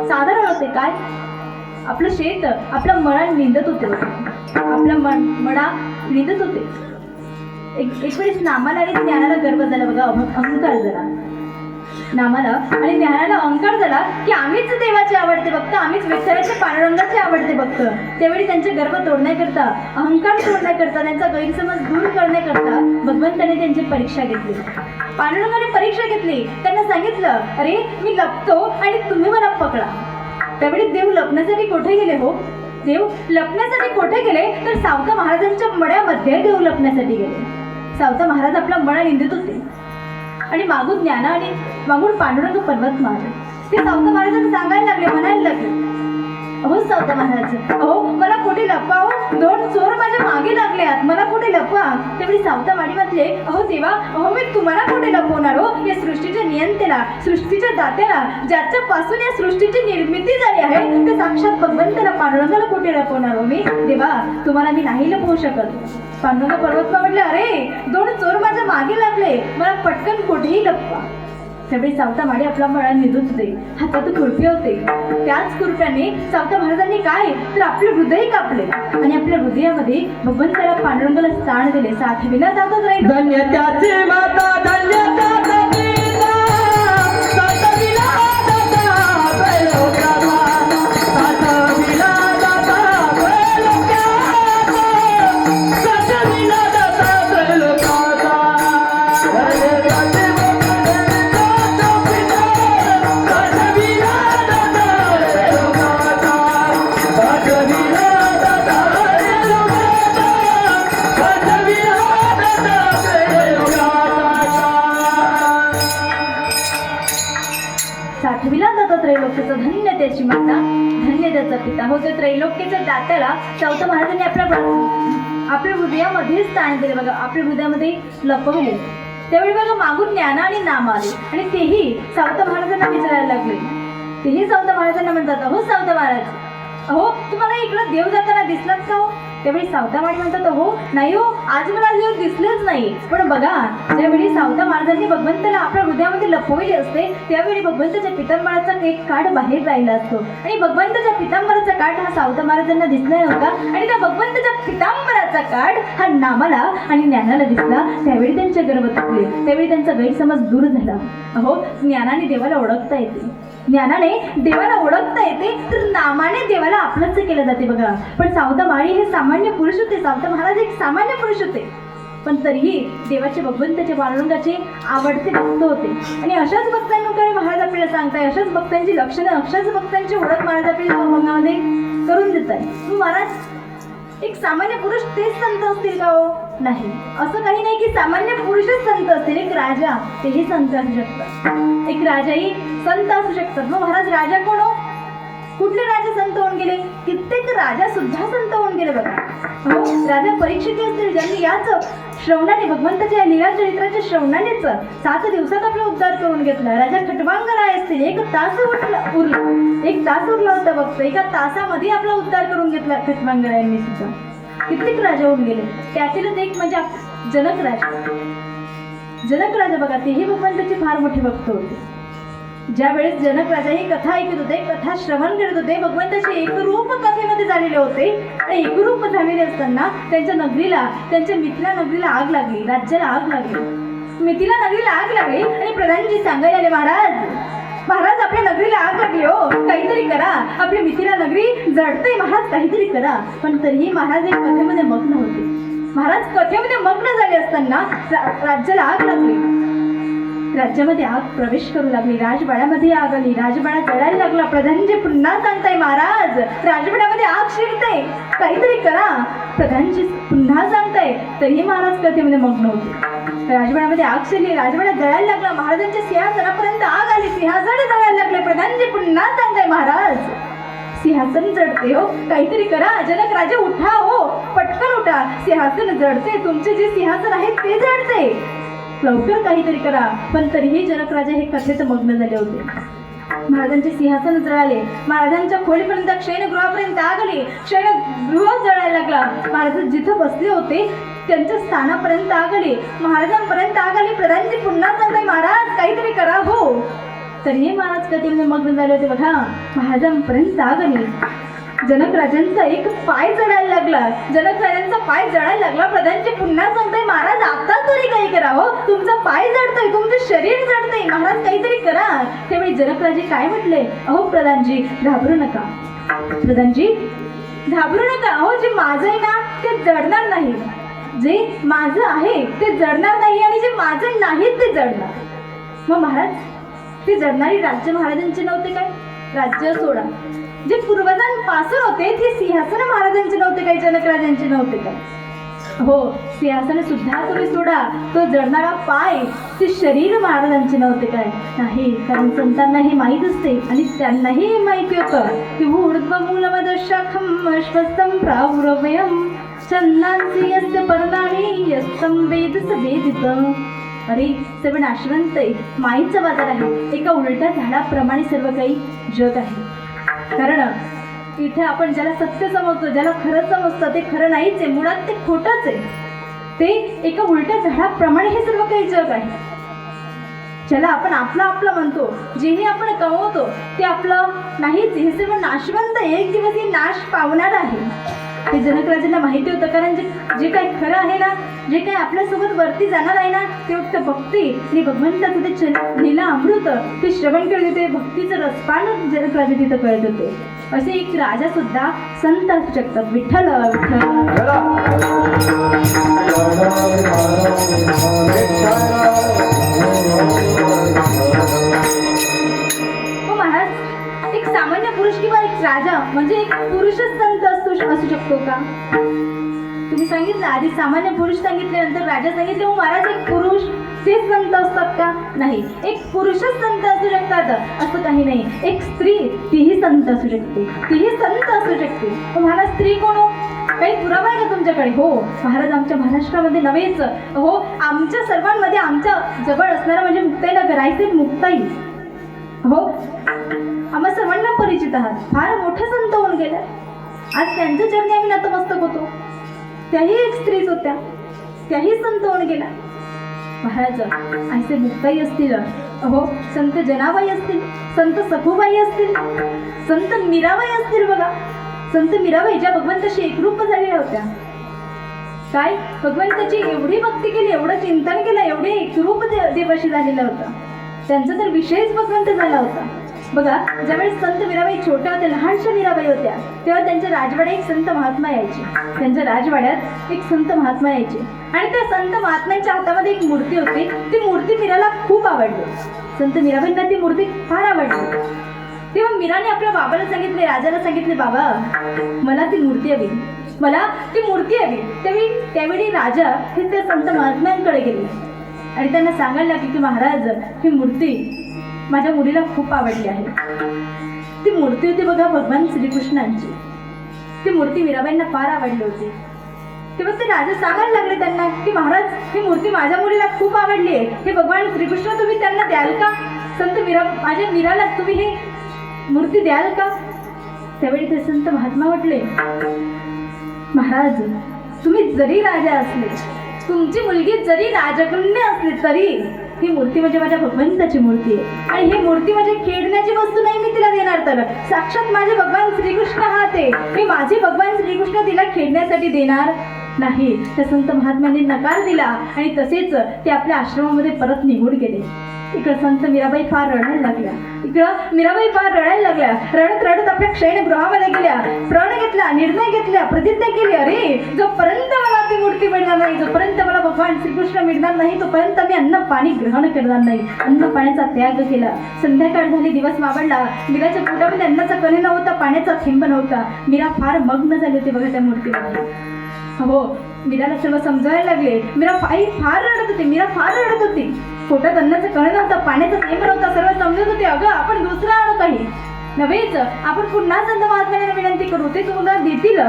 साधारण होते काय, आपलं शेत आपल्या मळा निंदत होते, आपल्या मळा निंदत होते. एक वेळेस नामाला आणि ज्ञानाला गर्व झाला बघा, अहंकार झाला. नामाला आणि ज्ञानाला अहंकार झाला की आम्हीच देवाचे आवडते भक्त, आम्हीच विठ्ठलाचे पांडुरंगाचे आवडते भक्त. त्यावेळी त्यांचे गर्व तोडण्याकरता, अहंकार तोडण्याकरता, त्यांचा गैरसमज दूर करण्याकरता भगवंताने त्यांची परीक्षा घेतली. पांडुरंगाने परीक्षा घेतली. त्यांना सांगितलं, अरे मी लपतो आणि तुम्ही मला पकडा. त्यावेळी देव लपण्यासाठी कुठे गेले हो? देव लपण्यासाठी कुठे गेले तर सावता महाराजांच्या मड्यामध्ये देव लपण्यासाठी गेले. सावता महाराज आपला मळा निंदत होते आणि मागून ज्ञाना आणि मागून पांडुरंग पर्वत मारले. ते सावता महाराजांना सांगायला लागले, म्हणायला लागले, अहो सावता महाराज, अहो मला कुठे लपवाओ, 2 चोर माझ्या मागे लागल्यात, मला कुठे लपवा. त्यावेळी सावता माडी म्हटले, अहो देवा, अहो मी तुम्हाला कुठे लपवणार हो? या सृष्टीच्या नियंत्याला, सृष्टीच्या दात्याला, ज्याच्यापासून या सृष्टीची निर्मिती झाली आहे ते साक्षात भगवंताला पांडुरंगाला कुठे लपवणार हो मी? देवा तुम्हाला मी नाही लपवू शकत. पांडुरंग पर्वतमा म्हटले, अरे 2 चोर माझ्या मागे लागले, मला पटकन कुठेही लपवा. त्यावेळी सावता माडी आपला मळा निधून होते, हातात खुरपे होते. त्याच खुरप्याने सावता महाराजांनी काय तर आपले हृदय कापले आणि आपल्या हृदयामध्ये भगवंताला पांडुरंगाला स्थान दिले. साठविला जातच राहील. धन्य त्याची माता, धन्य त्याचा पिता, साठविला जाता त्रैलोक्याचा, साठविला जाता त्रैलोक्याचा, साठविला जाता त्रैलोक्याचा. धन्य त्याची साठविला जाता त्रैलोक्याचा, धन्य त्याची माता, धन्य त्याचा पिता. हो, त्या त्रैलोक्याच्या दात्याला सावता महाराजांनी आपल्या हृदयामध्ये स्थान दिले बघा, आपल्या हृदयामध्ये लपवले. त्यावेळी बघा मागून ज्ञान आणि नाम आले आणि तेही सावता महाराजांना विचारायला लागले. तेही सावता महाराजांना म्हणतात, अहो सावता महाराज, अहो तुम्हाला इकडं देव जाताना दिसलात का हो? त्यावेळी सावता महाराज म्हणतात, हो नाही हो, आज मला देव दिसलेच नाही. पण बघा, ज्यावेळी सावता महाराजांनी भगवंताला आपल्या हृदयामध्ये लपवले असते त्यावेळी भगवंताच्या पितांबराचा एक काठ बाहेर राहिला असतो आणि भगवंताच्या पितांबराचा काठ हा सावता महाराजांना दिसला नव्हता आणि त्या भगवंताच्या पितांबराचा काठ हा नामाला आणि ज्ञानाला दिसला. त्यावेळी त्यांचे गर्व तुटले, त्यावेळी त्यांचा गैरसमज दूर झाला. अहो ज्ञानाने देवाला ओळखता येते, ज्ञानाने देवाला ओळखता येते तर नामाने देवाला आपलंच केलं जाते बघा. पण सावता माळी हे सामान्य पुरुष होते, सावता महाराज एक सामान्य पुरुष होते, पण तरीही देवाचे भगवंताचे पांडुरंगाचे आवडते भक्त होते. आणि अशाच भक्तांकडे महाराज आपल्याला सांगताय, अशाच भक्तांची लक्षणं, अशाच भक्तांची ओळख महाराज आपल्याला अभंगामध्ये करून देत आहे. महाराज एक सामान्य पुरुष तेच संत असतील का हो? नाही, असं काही नाही की सामान्य पुरुषच संत असतील. एक राजा तेही संत असू शकतात, एक राजाही संत असू शकतात. मग महाराज राजा कोण हो? कुठले राजा संत होऊन गेले? कित्येक राजा सुद्धा संत होऊन गेले बघा. हो, राजा परीक्षित असतील, ज्यांनी याच श्रवणाने, भगवंताच्या लीला चरित्राच्या श्रवणानेच 7 दिवसात आपला उद्धार करून घेतला. राजा खटवांगराय असतील, 1 तास उरला होता फक्त, 1 तासामध्ये आपला उद्धार करून घेतला खटवांगरायांनी सुद्धा. कित्येक राजा होऊन गेले. त्यातीलच एक म्हणजे जनक राजा बघा, तेही भगवंताचे फार मोठे भक्त होते. ज्या वेळेस जनक राजा ही कथा ऐकत होते, कथा श्रवण करत होते, भगवंताचे एकरूप कथेमध्ये झालेले होते आणि एकरूप झालेले असताना त्यांच्या नगरीला, त्यांच्या मिथिला नगरीला आग लागली, राज्याला आग लागली. मिथिला नगरीला आग लागली आणि प्रधानजी सांगायला आले, महाराज आपल्या नगरीला आग लागली हो, काहीतरी करा, आपली मिथिला नगरी जळते महाराज, काहीतरी करा. पण तरीही महाराज एक कथेमध्ये मग्न होते. महाराज कथेमध्ये मग्न झाले असताना राज्याला आग लागली, राज्यामध्ये आग प्रवेश करू लागली, राजवाड्यामध्ये आग आली, राजवाडा जळायला लागला. प्रधानजी पुन्हा सांगताय, महाराज राजवाड्यामध्ये आग शिरते, काहीतरी करा. प्रधानजी पुन्हा सांगताय, तरीही महाराज कथेमध्ये मग्न होते. राजवाड्यामध्ये आग शिरली, राजवाडा जळायला लागला, महाराजांच्या सिंहासनापर्यंत आग आली, सिंहासन जळायला लागले. प्रधानजी पुन्हा सांगताय, महाराज सिंहासन जळते हो, काहीतरी करा. जनक राजा उठा हो, पटकन उठा, सिंहासन जळते, तुमचे जे सिंहासन आहे ते जळते, लवकर काहीतरी करा. पण तरीही जनक राजा हे कथेत मग्न झाले होते. महाराजांचे सिंहासन जळाले, महाराजांच्या खोलीपर्यंत, शयनगृहापर्यंत आग आली, शयनगृह जळायला लागला. महाराज जिथं बसले होते त्यांच्या स्थानापर्यंत आग आली, महाराजांपर्यंत आग आली. प्रधानजी पुन्हा सांगताय, महाराज काहीतरी करा हो. तरीही महाराज कथेमध्ये मग्न झाले होते बघा. महाराजांपर्यंत आग आली, जनक राजांचा एक पाय जळायला लागला. जनक राजांचा पाय जळायला लागला. प्रधानजी पुन्हा सांगताय, महाराज आता तरी काही करा हो, तुमचा पाय जळतोय, तुमचं शरीर जळतंय, महाराज काहीतरी करा. त्यावेळी जनकराजे काय म्हटले, अहो प्रधानजी घाबरू नका, प्रधानजी घाबरू नका. अहो जे माझं आहे ना ते जडणार नाही, जे माझं आहे ते जडणार नाही, आणि जे माझं नाही ते जडणार. मग महाराज ते जडणारी राज्य महाराजांचे नव्हते काय? राज्य सोडा, जे पूर्वजांपासून होते ते सिंहासन महाराजांचे नव्हते काय? जनकराजांचे नव्हते काय? हो, सिंहासन सुद्धा तुम्ही सोडा, तो जडणारा पाय ते शरीर महाराजांचे नव्हते काय? नाही, कारण संतांना हे माहीत असते आणि त्यांनाही हे माहिती होतं की ऊर्ध्वमूलमदशाखम अश्वत्थं प्रावुरवयम् छन्दांसि यस्य पर्णानि यस्तं वेदस वेदितम्. अरे सर्व नाशवंत आहे, माईचा बाजार आहे, एका उलट्या झाडाप्रमाणे सर्व काही जग आहे. कारण इथे आपण ज्याला सत्य समजतो, ज्याला खरं समजतं ते खरं नाहीच आहे, मुळात ते खोटंच आहे. ते एका उलट्या झाडाप्रमाणे हे सर्व काही जग आहे. ज्याला आपण आपलं आपलं म्हणतो, जेही आपण कमवतो ते आपलं नाहीच, हे सर्व नाशवंत आहे, एक दिवस हे नाश पावणार आहे. हे जनकराजांना माहिती होतं, कारण जे काही खरं आहे ना, जे काही आपल्यासोबत वरती जाणार आहे ना, ते फक्त भक्ती आणि भगवंताचं ते लीला अमृत ते श्रवण करत होते, भक्तीचं रसपान जनकराजे तिथं करत होते. असे एक राजा सुद्धा संत असू शकतात. विठ्ठल विठ्ठल. हो महाराज, एक सामान्य पुरुष किंवा एक राजा म्हणजे एक पुरुषच संत असू शकतो का? तुम्ही सांगितलं आधी सामान्य पुरुष सांगितल्यानंतर राजा सांगितले, मग महाराज एक पुरुष ते संत असतात का? नाही, एक पुरुषच संत असू शकतात असं काही नाही. एक स्त्री तीही संत असू शकते, तीही संत असू शकते. महाराज स्त्री कोण हो? काही पुरावा आहे का तुमच्याकडे? हो महाराज, आमच्या महाराष्ट्रामध्ये नव्हेच, हो आमच्या सर्वांमध्ये आमच्या जवळ असणारा म्हणजे मुक्ताईला करायचे मुक्ताई, हो आम्हा सर्वांना परिचित आहात, फार मोठे संत होऊन गेले. आज त्यांच्या चरणी आम्ही नतमस्तक होतो. त्याही एक स्त्रीच होत्या, त्याही संत होऊन गेला. महाराज ऐसे मुक्ताई असतील, हो संत जनाबाई असतील, संत सखूबाई असतील, संत मीराबाई असतील. बघा संत मीराबाई ज्या भगवंताशी एकरूप झालेल्या होत्या, काय भगवंताची एवढी भक्ती केली, एवढं चिंतन केलं, एवढे एकरूप देवाशी झालेला होता, त्यांचा तर विषयच भगवंत झाला होता. बघा ज्यावेळेस संत मीराबाई छोट्या होत्या, लहानशा मीराबाई होत्या, तेव्हा त्यांच्या राजवाड्यात एक संत महात्मा यायचे. त्यांच्या राजवाड्यात एक संत महात्मा यायचे आणि त्या संत महात्म्यांच्या हातामध्ये एक मूर्ती होती. ती मूर्ती मीराला खूप आवडली. संत मीराबाईंना ती मूर्ती फार आवडली. तेव्हा मीराने आपल्या बाबाला सांगितले, राजाला सांगितले, बाबा मला ती मूर्ती हवी, मला ती मूर्ती हवी. त्यावेळी राजा हे त्या संत महात्म्यांकडे गेले आणि त्यांना सांगायला लागले की महाराज ही मूर्ती माझ्या मुलीला खूप आवडली आहे. ती मूर्ती होती बघा भगवान श्रीकृष्णांची. ती मूर्ती मीराबाईंना फार आवडली होती. तेव्हा ते राजा सांगायला लागले त्यांना की महाराज ही मूर्ती माझ्या मुलीला खूप आवडली आहे, हे भगवान श्रीकृष्ण तुम्ही त्यांना द्याल का? संत माझ्या मीराला तुम्ही ही मूर्ती द्याल का? त्यावेळी ते संत महात्मा म्हटले, महाराज तुम्ही जरी राजा असले, तुमची मुलगी जरी राजकन्या असली तरी ही मूर्ती म्हणजे माझ्या भगवंताची मूर्ती आहे आणि ही मूर्ती म्हणजे खेळण्याची वस्तू नाही मी तिला देणार. तर साक्षात माझे भगवान श्रीकृष्ण हात आहे, मी माझे भगवान श्रीकृष्ण तिला खेळण्यासाठी देणार नाही. त्या संत महात्म्यांनी नकार दिला आणि तसेच ते आपल्या आश्रमामध्ये परत निघून गेले. इकडं संत मीराबाई फार रडायला लागल्या, इकडं मीराबाई फार रडायला लागल्या. रडत रडत आपल्या शयनगृहामध्ये गेल्या, प्रण घेतला, निर्णय घेतल्या, प्रतिज्ञा केली, अरे जोपर्यंत मला ती मूर्ती मिळणार नाही, जोपर्यंत मला भगवान श्रीकृष्ण मिळणार नाही, तोपर्यंत मी अन्न पाणी ग्रहण करणार नाही. अन्न पाण्याचा त्याग केला. संध्याकाळ झाली, दिवस मावळला. मीराच्या पोटामध्ये अन्नाचा कण नव्हता, पाण्याचा थेंब नव्हता. मीरा फार मग्न झाली होती बघा त्या मूर्तीमध्ये. हो मीराला सर्व समजायला लागले. मीरा फार रडत होती, मीरा फार रडत होती. पोटात अन्नाचं कण नव्हतं, पाण्याचा थेंब नव्हता. सर्व समजत होते, अगं आपण दुसरं आणू काही नव्हेच, आपण पुन्हा संत महात्म्यांना विनंती करू, ते तुम्हाला देतील.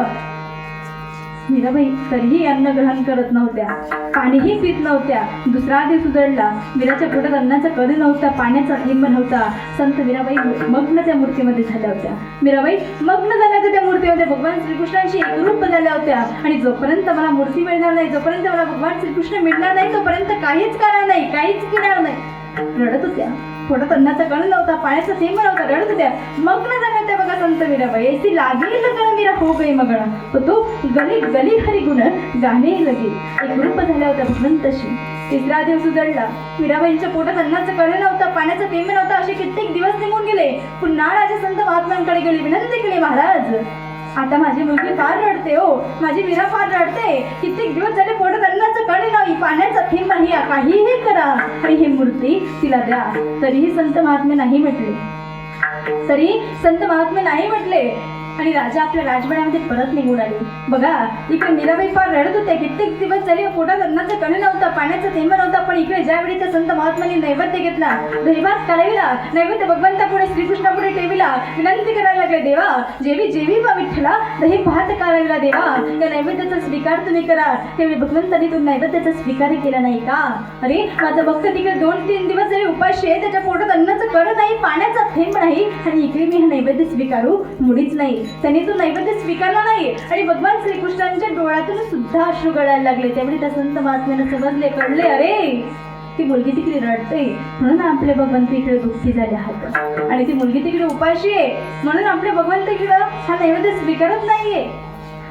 मीराबाई तरीही अन्न ग्रहण करत नव्हत्या, पाणीही पित नव्हत्या. दुसरा दिवस उजळला. मीराच्या पोटात अन्नाचा कण नव्हता, पाण्याचा थेंब नव्हता. संत मीराबाई मग्न त्या मूर्तीमध्ये झाल्या होत्या. मीराबाई मग्न झाल्या होत्या त्या मूर्तीमध्ये, भगवान श्रीकृष्णांशी एकरूप झाल्या होत्या. आणि जोपर्यंत मला मूर्ती मिळणार नाही, जोपर्यंत मला भगवान श्रीकृष्ण मिळणार नाही, तोपर्यंत काहीच करणार नाही, काहीच पिणार नाही. रडत होत्या. पोटात अन्नाचा कण नव्हता, पाण्याचा थेंब नव्हता, रडत होत्या. मग्न झाल्या होत्या बघा संत मीराबाई. ऐसी लागे लगन मीरा हो गई मगन, तो गली गली हरी गुण गाणे लगे. एक रूप झाल्या होत्या भगवंताशी. तिसरा दिवस उजळला. मीराबाईंच्या पोटात अन्नाचं कण नव्हतं, पाण्याचा थेंब नव्हता. असे कित्येक दिवस निघून गेले. पुन्हा राजा संत महात्म्यांकडे गेली, विनंती केली, महाराज आता माझी मुलगी फार रडते हो, माझी मीरा फार रडते. कित्येक दिवस झाले पोटात अन्नाचं कण नाही, पाण्याचा थेंब नाही, काहीही करा आणि ही मूर्ती तिला द्या. तरीही संत महात्मे नाही म्हटले आणि राजा आपल्या राजवाड्यामध्ये परत निघून आले. बघा इकडे मीराबाई फार रडत होत्या. कित्येक दिवस झाले पोटात अन्नाचं कण नव्हता, पाण्याचा थेंब नव्हता. पण इकडे ज्यावेळी त्या संत महात्म्यांनी नैवेद्य घेतला, दहीभात काढविला, नैवेद्य भगवंतापुढे श्रीकृष्णापुढे ठेविला, विनंती करायला लागले, देवा जेवी जेवी बा विठ्ठला दही भात काढविला, देवा या नैवेद्याचा स्वीकार तुम्ही करा. त्यावेळी भगवंतांनी तो नैवेद्याचा स्वीकार केला नाही का? अरे माझा भक्त तिकडे 2-3 दिवस जरी उपाशी आहे, त्याच्या पोटात अन्नाचं कण नाही, पाण्याचा थेंब नाही आणि इकडे मी हा नैवेद्य स्वीकारू मुळीच नाही. त्यांनी तो नैवेद्य स्वीकारला नाही आणि भगवान श्रीकृष्णांच्या डोळ्यातून सुद्धा अश्रू गळायला लागले. त्यावेळी त्या संत महात्म्यांना समजले, कळले, अरे ती मुलगी तिकडे रडते म्हणून आपले भगवंत इकडे दुःखी झाले आहेत आणि ती मुलगी तिकडे उपाशी आहे म्हणून आपले भगवंत इकडे हा नैवेद्य स्वीकारत नाहीये.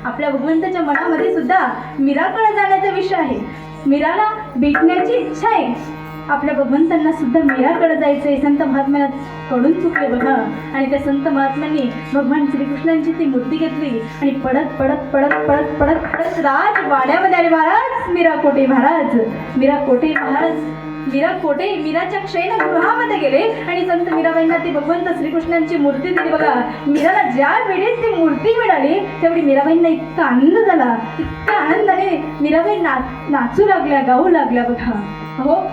आपल्या भगवंताच्या मनामध्ये सुद्धा मीराकडे जाण्याचा विषय आहे, मीराला भेटण्याची इच्छा आहे. आपल्या भगवंतांना सुद्धा मीराकडे जायचंय. संत महात्म्यांना कडून चुकले बघा. आणि त्या संत महात्म्यांनी भगवान श्रीकृष्णांची ती मूर्ती घेतली आणि पडत पडत पडत पडत पडत पडत राजवाड्यामध्ये आले. महाराज मीराकोटे महाराज, मीराकोटे महाराज, मीराकोटे मीराच्या क्षयन गृहामध्ये गेले आणि संत मीराबाईंना ती भगवंत श्रीकृष्णांची मूर्ती दिली बघा. मीराला ज्या वेळेस ती मूर्ती मिळाली त्यावेळी मीराबाईंना इतका आनंद झाला, इतक्या आनंदाने मीराबाई नाचू लागल्या, गाऊ लागल्या बघा. हो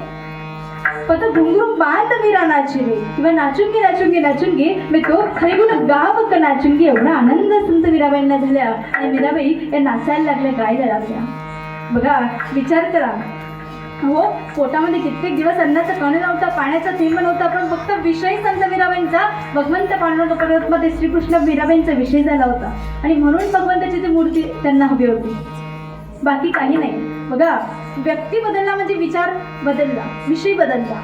पत घुंगरू बांध मीरा नाचवे किंवा नाचूंगी नाचूंगी नाचूंगी मी तो खरे गुण गाव का नाचूंगी. एवढा आनंद संत मीराबाईंना झाल्या आणि मीराबाई या नाचायला लागल्या, गायला लागल्या. बघा विचार करा, हो पोटामध्ये कित्येक दिवस अन्नाचा कण नव्हता, पाण्याचा थेंब नव्हता, पण फक्त विषय संत मीराबाईंचा भगवंत पांडुरंग पर्वतमध्ये श्रीकृष्ण मीराबाईंचा विषय झाला होता आणि म्हणून भगवंताची ती मूर्ती त्यांना हवी होती, बाकी काही नाही. बघा व्यक्ती बदलला म्हणजे विचार बदलला, विषय बदलला.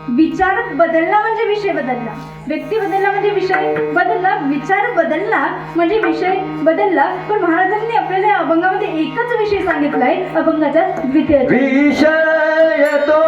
विचार बदलला म्हणजे विषय बदलला, व्यक्ती बदलला म्हणजे विषय बदलला, विचार बदलला म्हणजे विषय बदलला. पण महाराजांनी आपल्याला या अभंगामध्ये एकच विषय सांगितलाय, अभंगाचा द्वितीय विषय तो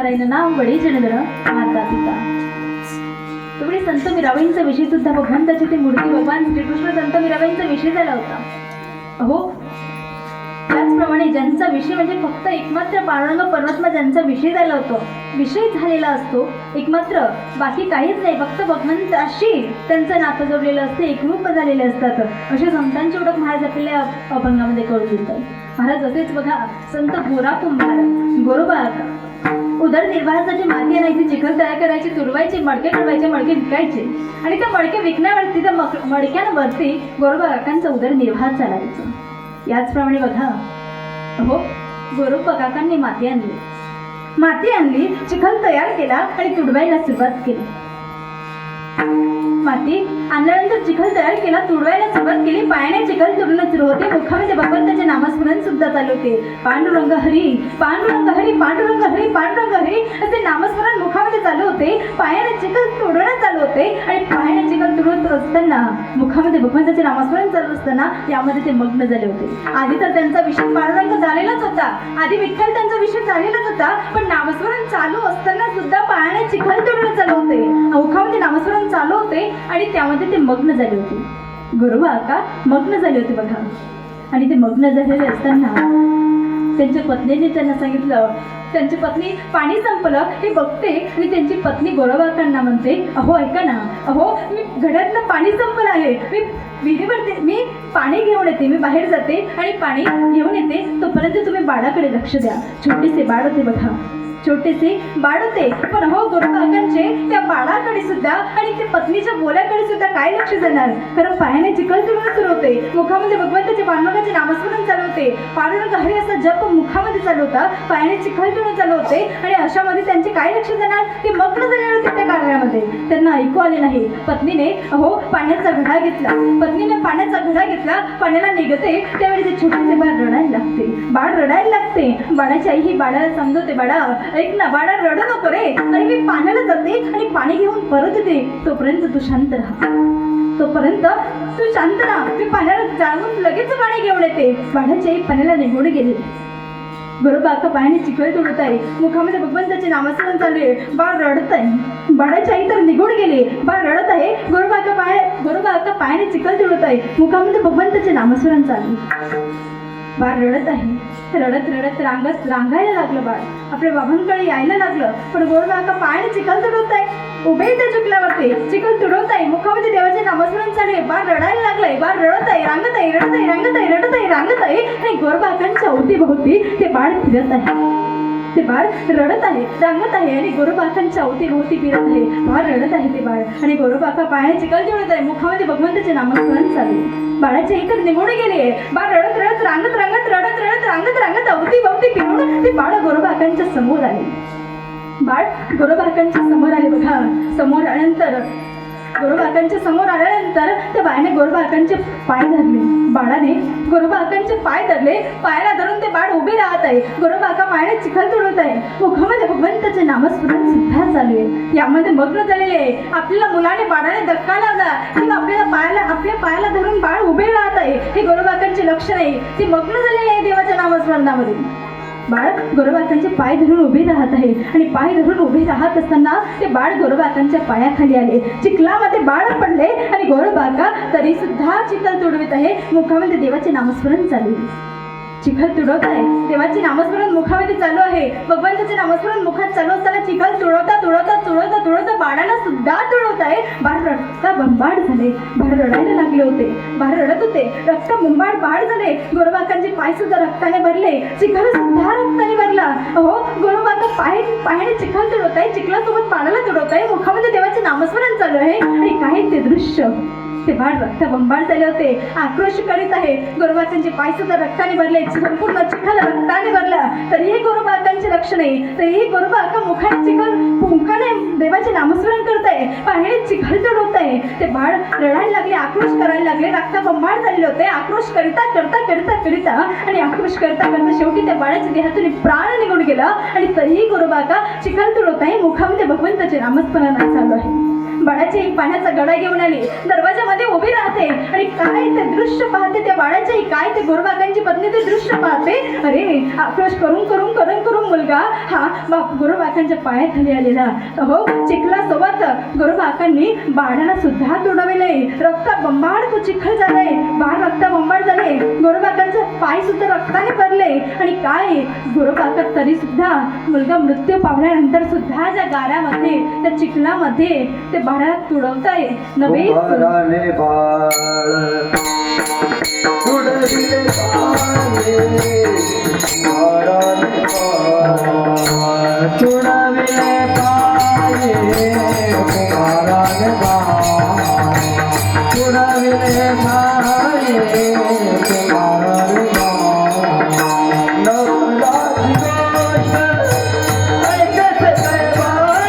नारायण नाम वडे जनधर माता पिता. तेवढे संत मीराबाईंचा विषय सुद्धा भगवंताची ती मूर्ती भगवान श्रीकृष्ण संत मीराबाईंचा विषय झाला होता. अहो त्याचप्रमाणे ज्यांचा विषय म्हणजे फक्त एकमात्र पांडुरंग परमात्मा ज्यांचा विषय झाला होतो, विषय झालेला असतो एकमात्र, बाकी काहीच नाही, फक्त भगवंताशी त्यांचं नातं जोडलेलं असते, एकरूप झालेले असतात. अशा संतांची ओळख महाराज आपल्याला अभंगामध्ये कळून देतात. महाराज असेच बघा संत गोरा कुंभार गोरोबा उदरनिर्वाहासाठी माती आणायची, चिखल तयार करायची, तुडवायचे, मडके तुडवायचे, मडके विकायचे आणि त्या मडके विकण्यावरती त्या मडक्यांवरती गोरोबा काकांचा उदरनिर्वाह चालायचा. याचप्रमाणे बघा हो गोरोबा काकांनी माती आणली, चिखल तयार केला आणि तुडवायला सुरुवात केली. माती आणल्यानंतर चिखल तयार केला, तुडवायला सुरुवात केली. पायाने चिखल तुडणं सुरू होते, मुखामध्ये भगवंताचे नामस्मरण सुद्धा चालू होते. पांडुरंग हरी पांडुरंग हरी पांडुरंग हरी पांडुरंग हरी असे नामस्मरण मुखामध्ये चालू होते. पायाने चिखल तुडवणं चालू होते आणि पायाने चिखल तुडवत असताना मुखामध्ये भगवंताचे नामस्मरण चालू असताना यामध्ये ते मग्न झाले होते. आधी तर त्यांचा विषय पांडुरंग झालेलाच होता, आधी विठ्ठल त्यांचा विषय झालेलाच होता, पण नामस्मरण चालू असताना सुद्धा पायाने चिखल तुडवणं चालू होते, मुखामध्ये नामस्मरण चालू होते आणि त्यामध्ये ते मग्न झाले होते. गुरुबा काका मग्न झाले होते बघा. आणि ते मग्न झालेले असताना त्यांच्या पत्नीने त्यांना सांगितलं, त्यांची पत्नी पाणी संपलं हे बघते आणि त्यांची पत्नी गोरोबा काकांना म्हणते, अहो ऐका ना, अहो मी घड्यातलं पाणी संपलं आहे, मी विहिरीवरती मी पाणी घेऊन येते, मी बाहेर जाते आणि पाणी घेऊन येते, तोपर्यंत तुम्ही बाळाकडे लक्ष द्या. छोटेसे बाळ होते बघा, छोटेसे बाळ होते, पण हो गुरुकाकांचे त्या बाळाकडे सुद्धा आणि त्या पत्नीच्या बोल्याकडे सुद्धा काय लक्ष जाणार, कारण पायाने चिखल तुडवणं सुरू होते, मुखामध्ये भगवंताचे पांडुरंगाचे नामस्मरण चालू होते, पांडुरंग हरी असा जप मुखामध्ये चालू होता, पायाने चिखल तुडवणं चालू होते आणि अशामध्ये त्यांचे काय लक्ष जाणार, ते मग्न झालेले होते त्या कार्यामध्ये, त्यांना ऐकू आले नाही. पत्नीने अहो पाण्याचा घडा घेतला, पाण्याला निघते त्यावेळी ते छोटेसे बाळ रडायला लागते. बाळाची आई ही बाळाला समजवते, बाळा ऐक ना, बाळा रडू नको रे, अरे मी पाण्याला जाते आणि पाणी घेऊन परत येते, तोपर्यंत तू शांत राहा, मी पाण्याला जाऊन लगेच पाणी घेऊन येते. बाळाची आई पाण्याला निघून गेली. गोरोबा काका पायाने चिखल तुडवत आहे, मुखामध्ये भगवंताचे नामस्मरण चालू आहे, बाळ रडत आहे. बाळाची आई तर निघून गेली, बाळ रडत आहे. गोरोबा काका पायाने चिखल तुडवत आहे, मुखामध्ये भगवंताचे नामस्मरण चालू. बाळ रडत आहे, रडत रांगायला लागलं. बाळ आपल्या बाबांकडे यायला लागलं, पण गोरोबा काका पायाने चिखल तुडवत आहे, उभे त्या चिखलावरती चिखल तुडवत आहे, मुखामध्ये देवाचे नामस्मरण चालू आहे. बाळ रडायला लागलंय, बाळ रडत आहे, रांगत आहे आणि गोरोबा काकांच्या अवतीभोवती ते बाळ फिरत आहे. ते बाळ रडत आहे, रांगत आहे आणि गोरोबा काकांच्या अवतीभोवती फिरत आहे. बाळ रडत आहे ते बाळ आणि गोरोबा काका पायाने चिखल तुडवत आहे, मुखामध्ये भगवंताचे नामस्मरण चालू आहे. बाळाची आई तर निघून गेली. बाळ रडत रांगत अवतीभोवती फिरून ते बाळ गोरोबा काकांच्या समोर आले. बघा. समोर आल्यानंतर गोरोबा आल्यानंतर त्या बाळाने गोरोबा काकांचे पाय धरले. बाळाने गोरोबा काकांचे पाय धरले, पायाला धरून ते बाळ उभे राहत आहे. गोरोबा काका पायाने चिखल तुडवत आहे, मुखामध्ये भगवंताचे नामस्मरण सुद्धा चालू आहे. यामध्ये मग्न झालेले आहे. आपल्याला मुलाने बाळाने धक्का लावला किंवा आपल्या पायाला धरून बाळ उभे राहत आहे, हे गोरोबा काकांचे लक्ष नाही, ते मग्न झालेले आहे देवाच्या नामस्मरणामध्ये. बाळ गोरोबा काकांचे पाय धरून उभे राहत आहे आणि पाय धरून उभे राहत असताना ते बाळ गोरोबा काकांच्या पायाखाली आले. चिखलामध्ये बाळ पडले आणि गोरोबा काका तरी सुद्धा चिखल तुडवित आहे, मुखामध्ये देवाचे नामस्मरण चालू आहे. चिखल तुडवत आहे, देवाचे नामस्मरण मुखामध्ये चालू आहे, भगवंताचे नामस्मरण मुखात चालू असताना चिखल तुडवता बाळाला सुद्धा तुडवत आहे. बाळ रक्त बंबाड झाले, बाळ रडायला लागले होते, बाळ रडत होते, रक्त बंबाड बाळ झाले. गोरोबा काकांचे पाय सुद्धा रक्ताने भरले, चिखल सुद्धा रक्ताने भरला. अहो गोरोबा काका पायाने चिखल तुडवत आहे, चिखलासोबत बाळाला तुडवत आहे, मुखामध्ये देवाचे नामस्मरण चालू आहे आणि काय ते दृश्य, ते बाळ रक्त बंबाळ झाले होते, आक्रोश करीत आहे. गोरोबा काकांचे पाय सुद्धा रक्ताने भरले, संपूर्ण चिखल रक्ताने भरला, तरीही गोरोबा काकांचे लक्ष नाही. तरीही गोरोबा काका मुखाने देवाचे नामस्मरण करत आहे, पायाने चिखल तुडवत आहे. ते बाळ रडायला लागले, आक्रोश करायला लागले, रक्त बंबाळ झालेले होते. आक्रोश करिता आणि आक्रोश करता शेवटी त्या बाळाच्या देहातून प्राण निघून गेला आणि तरीही गोरोबा काका चिखल तुडवत आहे, मुखामध्ये भगवंताचे नामस्मरण चालू आहे. बाळाची एक पाण्याचा गडा घेऊन आली, दरवाजा मध्ये उभी राहते आणि काय ते दृश्य पाहते त्या बाळाचे, काय ते गोरोबाकांची पत्नी ते दृश्य पाहते. अरे आक्रोश करून करून करून करून मुलगा हा गोरोबाकांच्या पायाखाली आलेला. हो, चिखलासोबत गोरोबाकांनी बाळाला सुद्धा तुडविले. रक्त बंबाड तो चिखल झालाय, बाळ रक्त बंबाड झाले, गोरोबाकांचे पाय सुद्धा रक्ताने भरले. आणि काय गोरोबाका तरी सुद्धा मुलगा मृत्यू पावल्यानंतर सुद्धा त्या गाऱ्यामध्ये त्या चिखलामध्ये ते बाळाला तुडवताय. नव्हे कुंभाराने बाळ तुडविले पाये, कुंभाराने बाळ तुडविले पाये, कुंभाराने बाळ तुडविले पाये, कुंभाराने बाळ. नवलाची गोष्ट ऐकत काय बाई,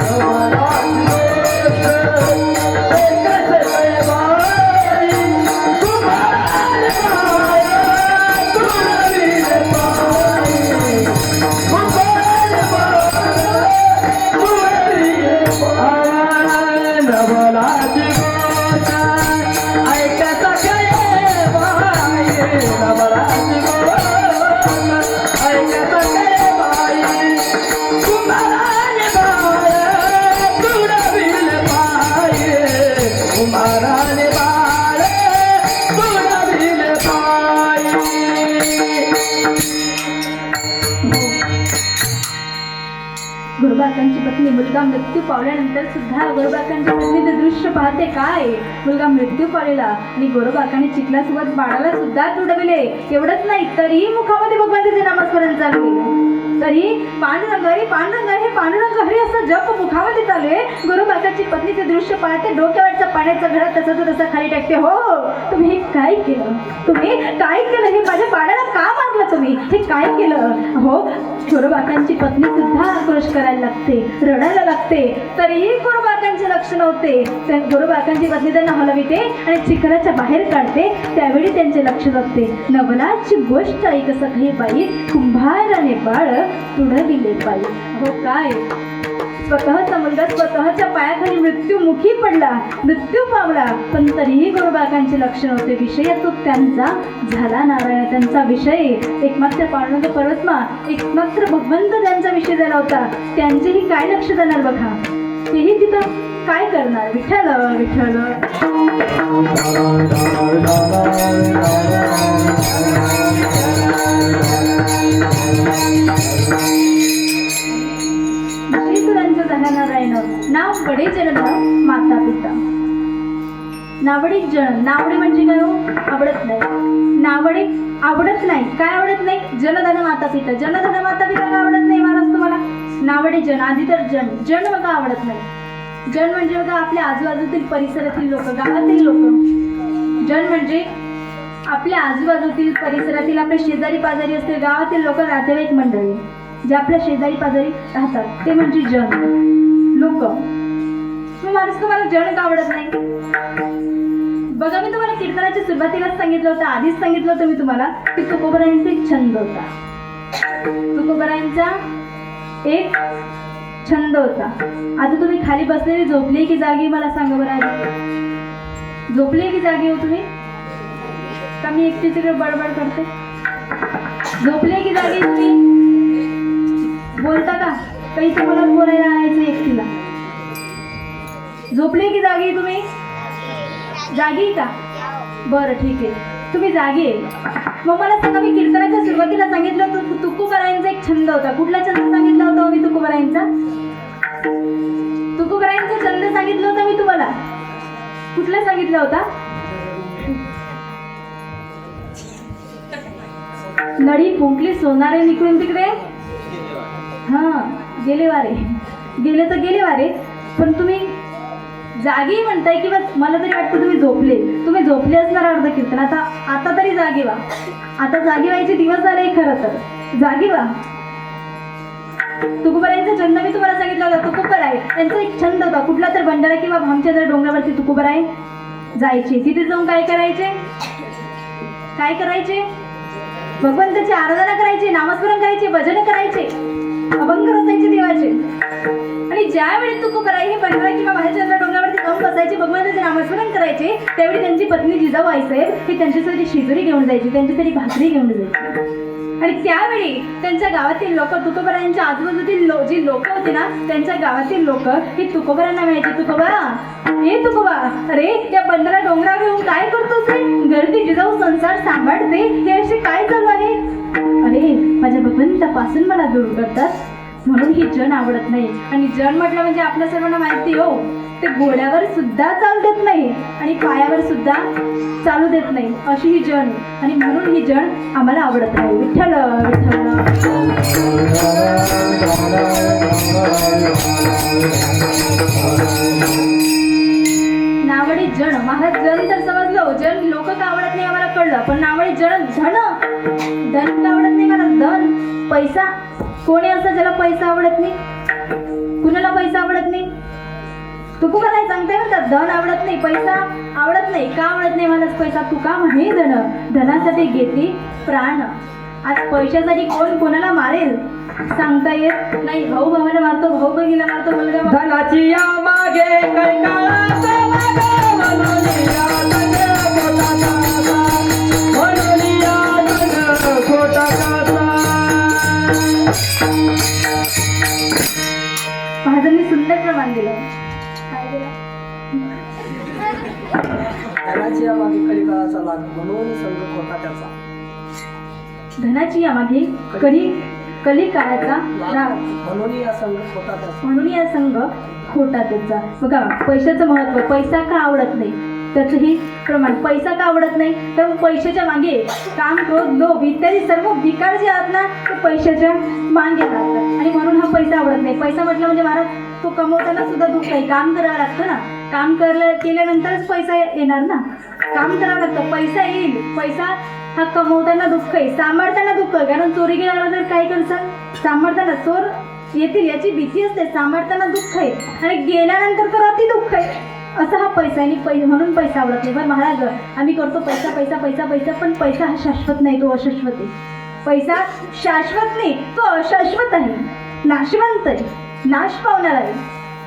नवलाची गोष्ट ऐकत काय बाई, कुंभाराने बाळ तुडविले पाये, कुंभाराने बाळ तुडविले पाये. नवलाची गोष्ट ऐकत काय बाई, नवलाची गोष्ट ऐकत काय बाई, कुंभाराने बाळ तुडविले पाये, कुंभाराने बाळ तुडविले पाये. गोरोबाकांची पत्नी मुलगा मृत्यू पावल्यानंतर सुद्धा गोरोबाकांची पत्नी ते दृश्य पाहते. काय मुलगा मृत्यू पावलेला आणि गोरोबाकाने चिखलासोबत बाळाला सुद्धा तुडविले. एवढंच नाही, तरीही मुखामध्ये भगवंताचे नामस्मरण चालू आहे. तरी पांडुरंग हरी पांडुरंग हरी पांडुरंग हरी असं जप मुखामध्ये चालू आहे. गोरोबाकाची पत्नी ते दृश्य पाहते, डोक्यावरचा पाण्याचा घडा तसा तसा खाली टाकते. हो, तुम्ही हे काय केलं, तुम्ही काय केलं, हे माझ्या बाळाला का मारलं, तुम्ही हे काय केलं. हो, गोरोबाकांची पत्नी सुद्धा आक्रोश करायला लागते, रडायला लागते. तरीही गोरोबाकांचे लक्ष नव्हते. गोरोबाकांची पत्नी त्यांना हलविते आणि चिखलाच्या बाहेर काढते. त्यावेळी त्यांचे लक्ष लागते. नवलाची गोष्ट ऐक सखी बाई, कुंभाराने बाळ तुडविले पायी. हो, काय स्वतःचा मुलगा स्वतःच्या पायाखाली मृत्यूमुखी पडला, मृत्यू पावला, पण तरीही गोरोबाकांचे लक्ष नव्हते. विषय तो त्यांचा झाला नारायण. त्यांचा विषय एकमात्र पांडुरंग परमात्मा, एकमात्र भगवंत त्यांचा विषय झाला होता. त्यांचेही काय लक्ष जाणार बघा, तेही तिथं काय करणार. विठ्ठल विठ्ठल नारायण. नाव वडे जनन माता पिता. नावडी जन, नावडी म्हणजे काय हो, आवडत नाही. नावडी आवडत नाही. काय आवडत नाही, जनधन माता पिता. जनधन माता पिता का आवडत नाही महाराज तुम्हाला. नावडी जन, आधी तर जन, जन बघा आवडत नाही. जन म्हणजे बघा आपल्या आजूबाजूतील परिसरातील लोक, गावातील लोक. जन म्हणजे आपल्या आजूबाजूतील परिसरातील आपले शेजारी पाजारी असते, गावातील लोक, नातेवाईक मंडळी जे आपल्या शेजारी पाजारी राहतात ते म्हणजे जन लोक. महाराज तुम्हाला जन का आवडत नाही बघा. मी तुम्हाला कीर्तनाच्या सुरुवातीलाच सांगितलं होतं, आधीच सांगितलं होतं मी तुम्हाला की तुकोबरायांचा एक छंद होता. तुकोबरायांचा एक छंद होता. आता तुम्ही खाली बसलेली झोपली की जागी मला सांगा बरं. आधी झोपली की जागी हो तुम्ही, का मी एकटी तिकडे बडबड करते. झोपले की जागी तुम्ही, बोलता का काही, तुम्हाला बोलायला यायचं एकटीला. झोपले की जागी तुम्ही, जागी का, बरं ठीक आहे, तुम्ही जागी आहे. मग मला सांगा, मी कीर्तनाच्या सुरुवातीला सांगितलं होतं तुकोबरायांचा एक छंद होता. कुठला छंद सांगितला होता मी तुकोबरायांचा, तुकोबरायांचा छंद सांगितलं होता मी तुम्हाला. कुठला सांगितला होता, नळी फुंकली सोनारे निघून तिकडे. हा, गेले वारे, गेले तर गेले वारे. पण तुम्ही जागी म्हणताय किंवा मला तरी वाटतं तुम्ही झोपले. तुम्ही झोपले असणार अर्ध कीर्तन. आता तरी जागी व्हा. आता जागी व्हायचे दिवस झाले खरं तर, जागी व्हा. तुकोबरायांचा छंद मी तुम्हाला सांगितलं होता. तुकोबराय त्यांचा एक छंद होता. कुठला तर भंडारा किंवा आमच्या जर डोंगरावरती तुकोबराय जायचे. तिथे जाऊन काय करायचे, काय करायचे, भगवंताची आराधना करायची, नामस्मरण करायचे, भजन करायचे, अभंग रचायचे देवाचे. आणि ज्यावेळी तुकोबराय हे भंडारा किंवा बाहेरच्या डोंगरावरती जाऊन बसायचे, भगवंताचे नामस्मरण करायचे, त्यावेळी त्यांची पत्नी जिजाऊ आईसाहेब ही त्यांच्यासाठी शिजोरी घेऊन जायची, त्यांच्यासाठी भाकरी घेऊन जायची. आणि त्यावेळी त्यांच्या गावातील लोक, तुकोबारायांच्या आजूबाजूतील जी लोक होती ना, त्यांच्या गावातील लोक ही तुकोबारांना म्हणायची, तुकोबा, हे तुकोबा, अरे त्या बंडाला डोंगरावर येऊन काय करतोस रे? गर्दी जिजाऊ संसार सांभाळते, हे असे काय चालू आहे? अरे माझ्या भगवंतापासून मला दूर करतात, म्हणून ही जण आवडत नाही. आणि जण म्हटलं म्हणजे आपल्या सर्वांना माहिती हो, ते घोड्यावर सुद्धा चालू देत नाही आणि पायावर सुद्धा चालू देत नाही, अशी ही जण. आणि म्हणून ही जण आम्हाला आवडत नाही. विठ्ठल विठ्ठल. नावडी जण, महाराज जण तर समजलो, जण लोक का आवडत नाही आम्हाला कळलं, पण नावडी जण धन, धन का आवडत नाही मला? धन, पैसा. कोणी असं ज्याला पैसा आवडत नाही? कुणाला पैसा आवडत नाही? तुकोबा नाही सांगते बरं का, धन आवडत नाही, पैसा आवडत नाही. का आवडत नाही मला पैसा? तू का म्हणे धन, धनासाठी घेते प्राण. आज पैशासाठी कोण कोणाला मारेल सांगता येत नाही. भाऊ भावाला मारतो, भाऊ बहिणीला मारतो, मुलगा धनाची या मागे कैकाळाचा लागा, म्हणून या धन खोटा कासा. महाराजांनी सुंदर प्रमाण दिलं. काय दिलं? धनाची या मागे कलिकाळाचा लाग, म्हणून संग खोटा त्याचा. धनाची या मागे कली काळाचा राग, म्हणून या संग खोटा त्याचा. म्हणून या संघ खोटा त्याचा. बघा पैशाचं महत्व, पैसा का आवडत नाही त्याचंही प्रमाण. पैसा का आवडत नाही? तर पैशाच्या मागे काम, क्रोध, लोभ इत्यादी सर्व विकार जे आहेत ना, ते पैशाच्या मागे लागतात. आणि म्हणून हा पैसा आवडत नाही. पैसा म्हटलं म्हणजे महाराज तो कमवताना सुद्धा दुःख आहे. काम करावं लागतं ना, काम केल्यानंतरच पैसा येणार ना, काम करावं लागतं, पैसा येईल. पैसा हा कमवताना दुःख आहे, सांभाळताना दुःख आहे. कारण चोरी गेल्यावर तर काय करतात? सांभाळताना चोर येतील याची भीती असते, सांभाळताना दुःख आहे, आणि गेल्यानंतर तर अति दुःख आहे. असा हा पैसा आहे. म्हणून पैसा आवडत नाही. पण महाराज आम्ही करतो पैसा पैसा पैसा पैसा, पण पैसा हा शाश्वत नाही, तो अशाश्वत आहे. पैसा शाश्वत नाही, तो अशाश्वत आहे, नाशवंत आहे, नाश पावणार आहे.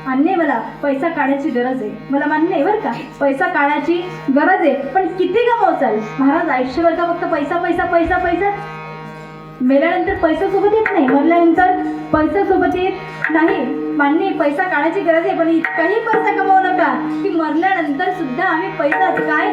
मान्य आहे मला, पैसा काढायची गरज आहे, मला मान्य आहे बरं का, पैसा काढायची गरज आहे. पण किती कमवचाल महाराज? आयुष्यभर का फक्त पैसा पैसा पैसा पैसा? मेल्यानंतर पैसा सोबत येत नाही, मरल्यानंतर पैसा सोबत येत नाही. मान्य आहे, पैसा काढायची गरज आहे, पण इतकाही पैसा कमवू नका की मरल्यानंतर सुद्धा आम्ही पैसा काय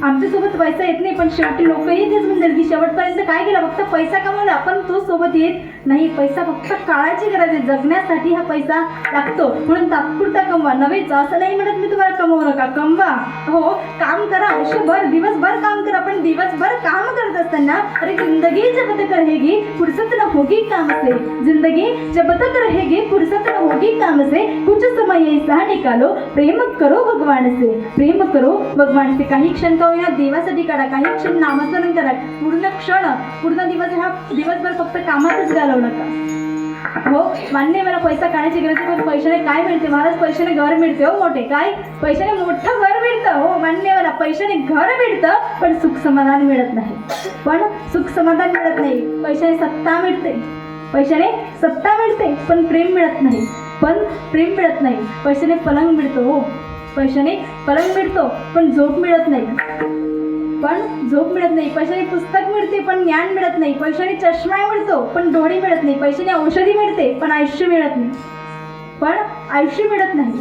आमच्यासोबत पैसा येत नाही. पण शेवटी लोकही तेच म्हणतील की शेवटपर्यंत काय केलं, फक्त पैसा कमवला पण तो सोबत येत नाही. पैसा फक्त काळाची गरज आहे, जगण्यासाठी हा पैसा लागतो. म्हणून तात्पुरता कमवा, नव्हेच असं नाही म्हणत मी तुम्हाला कमवू नका, कमवा. हो काम करा, आयुष्यभर दिवसभर काम करा, पण दिवसभर काम करत असताना अरे जिंदगी जब तक रहेगी फुर्सत न होगी काम से, जिंदगी जब तक रहेगी फुर्सत न होगी काम से, कुछ समय ऐसा निकालो प्रेम करो भगवान से, प्रेम करो भगवान से. काही क्षण का होईना देवासाठी काढा, काही क्षण नामस्मरण करा. पूर्ण दिवसभर फक्त कामातच घालवू नका. हो मान्य मला पैसा काढायची गरज आहे, पण पैशाने काय मिळते महाराज? पैशाने घर मिळते हो मोठे, काय पैशाने मोठं घर मिळतं. हो मान्य मला, पैशाने घर मिळतं पण सुख समाधान मिळत नाही. पैशाने सत्ता मिळते, पैशाने सत्ता मिळते पण प्रेम मिळत नाही, पैशाने पलंग मिळतो. हो पैशाने पलंग मिळतो पण झोप मिळत नाही, पैशाने पुस्तक मिळते पण ज्ञान मिळत नाही, पैशाने चष्मा मिळतो पण डोळे मिळत नाही, पैशाने औषधी मिळते पण आयुष्य मिळत नाही,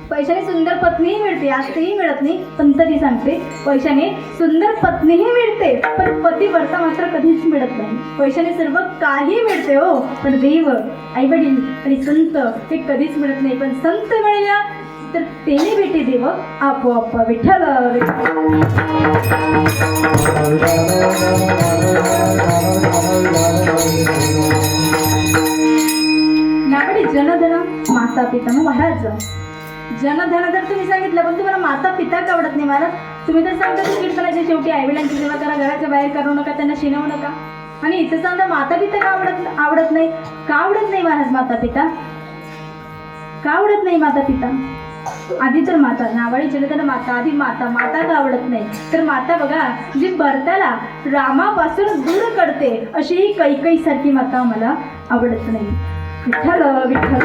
पैशाने सुंदर पत्नीही मिळते, आज तेही मिळत नाही पण तरी सांगते, पैशाने सुंदर पत्नीही मिळते पण पतिव्रता मात्र कधीच मिळत नाही. पैशाने सर्व काही मिळते हो, पण देव, आईवडील आणि संत हे कधीच मिळत नाही. पण संत मिळाल्या तर तेने भेटे देव आपोआप. विठ्ठल नावडी जनधन माता पिता. मग महाराज जनधन जर तुम्ही सांगितलं पण तुम्हाला माता पिता का आवडत नाही महाराज? तुम्ही तर सांगता की कीर्तनाच्या शेवटी आईवडिलांची सेवा करा, घराच्या बाहेर करू नका, त्यांना शिनवू नका, आणि इथे सांगता माता पिता का आवडत नाही? का आवडत नाही महाराज माता पिता? का आवडत नाही माता पिता? आधी तर माता, नावाडी जनधन माता, आधी माता का आवडत नाही? तर माता बघा जी भरताला रामापासून दूर करते अशी ही कैकई सारखी माता मला आवडत नाही. विठ्ठल विठ्ठल.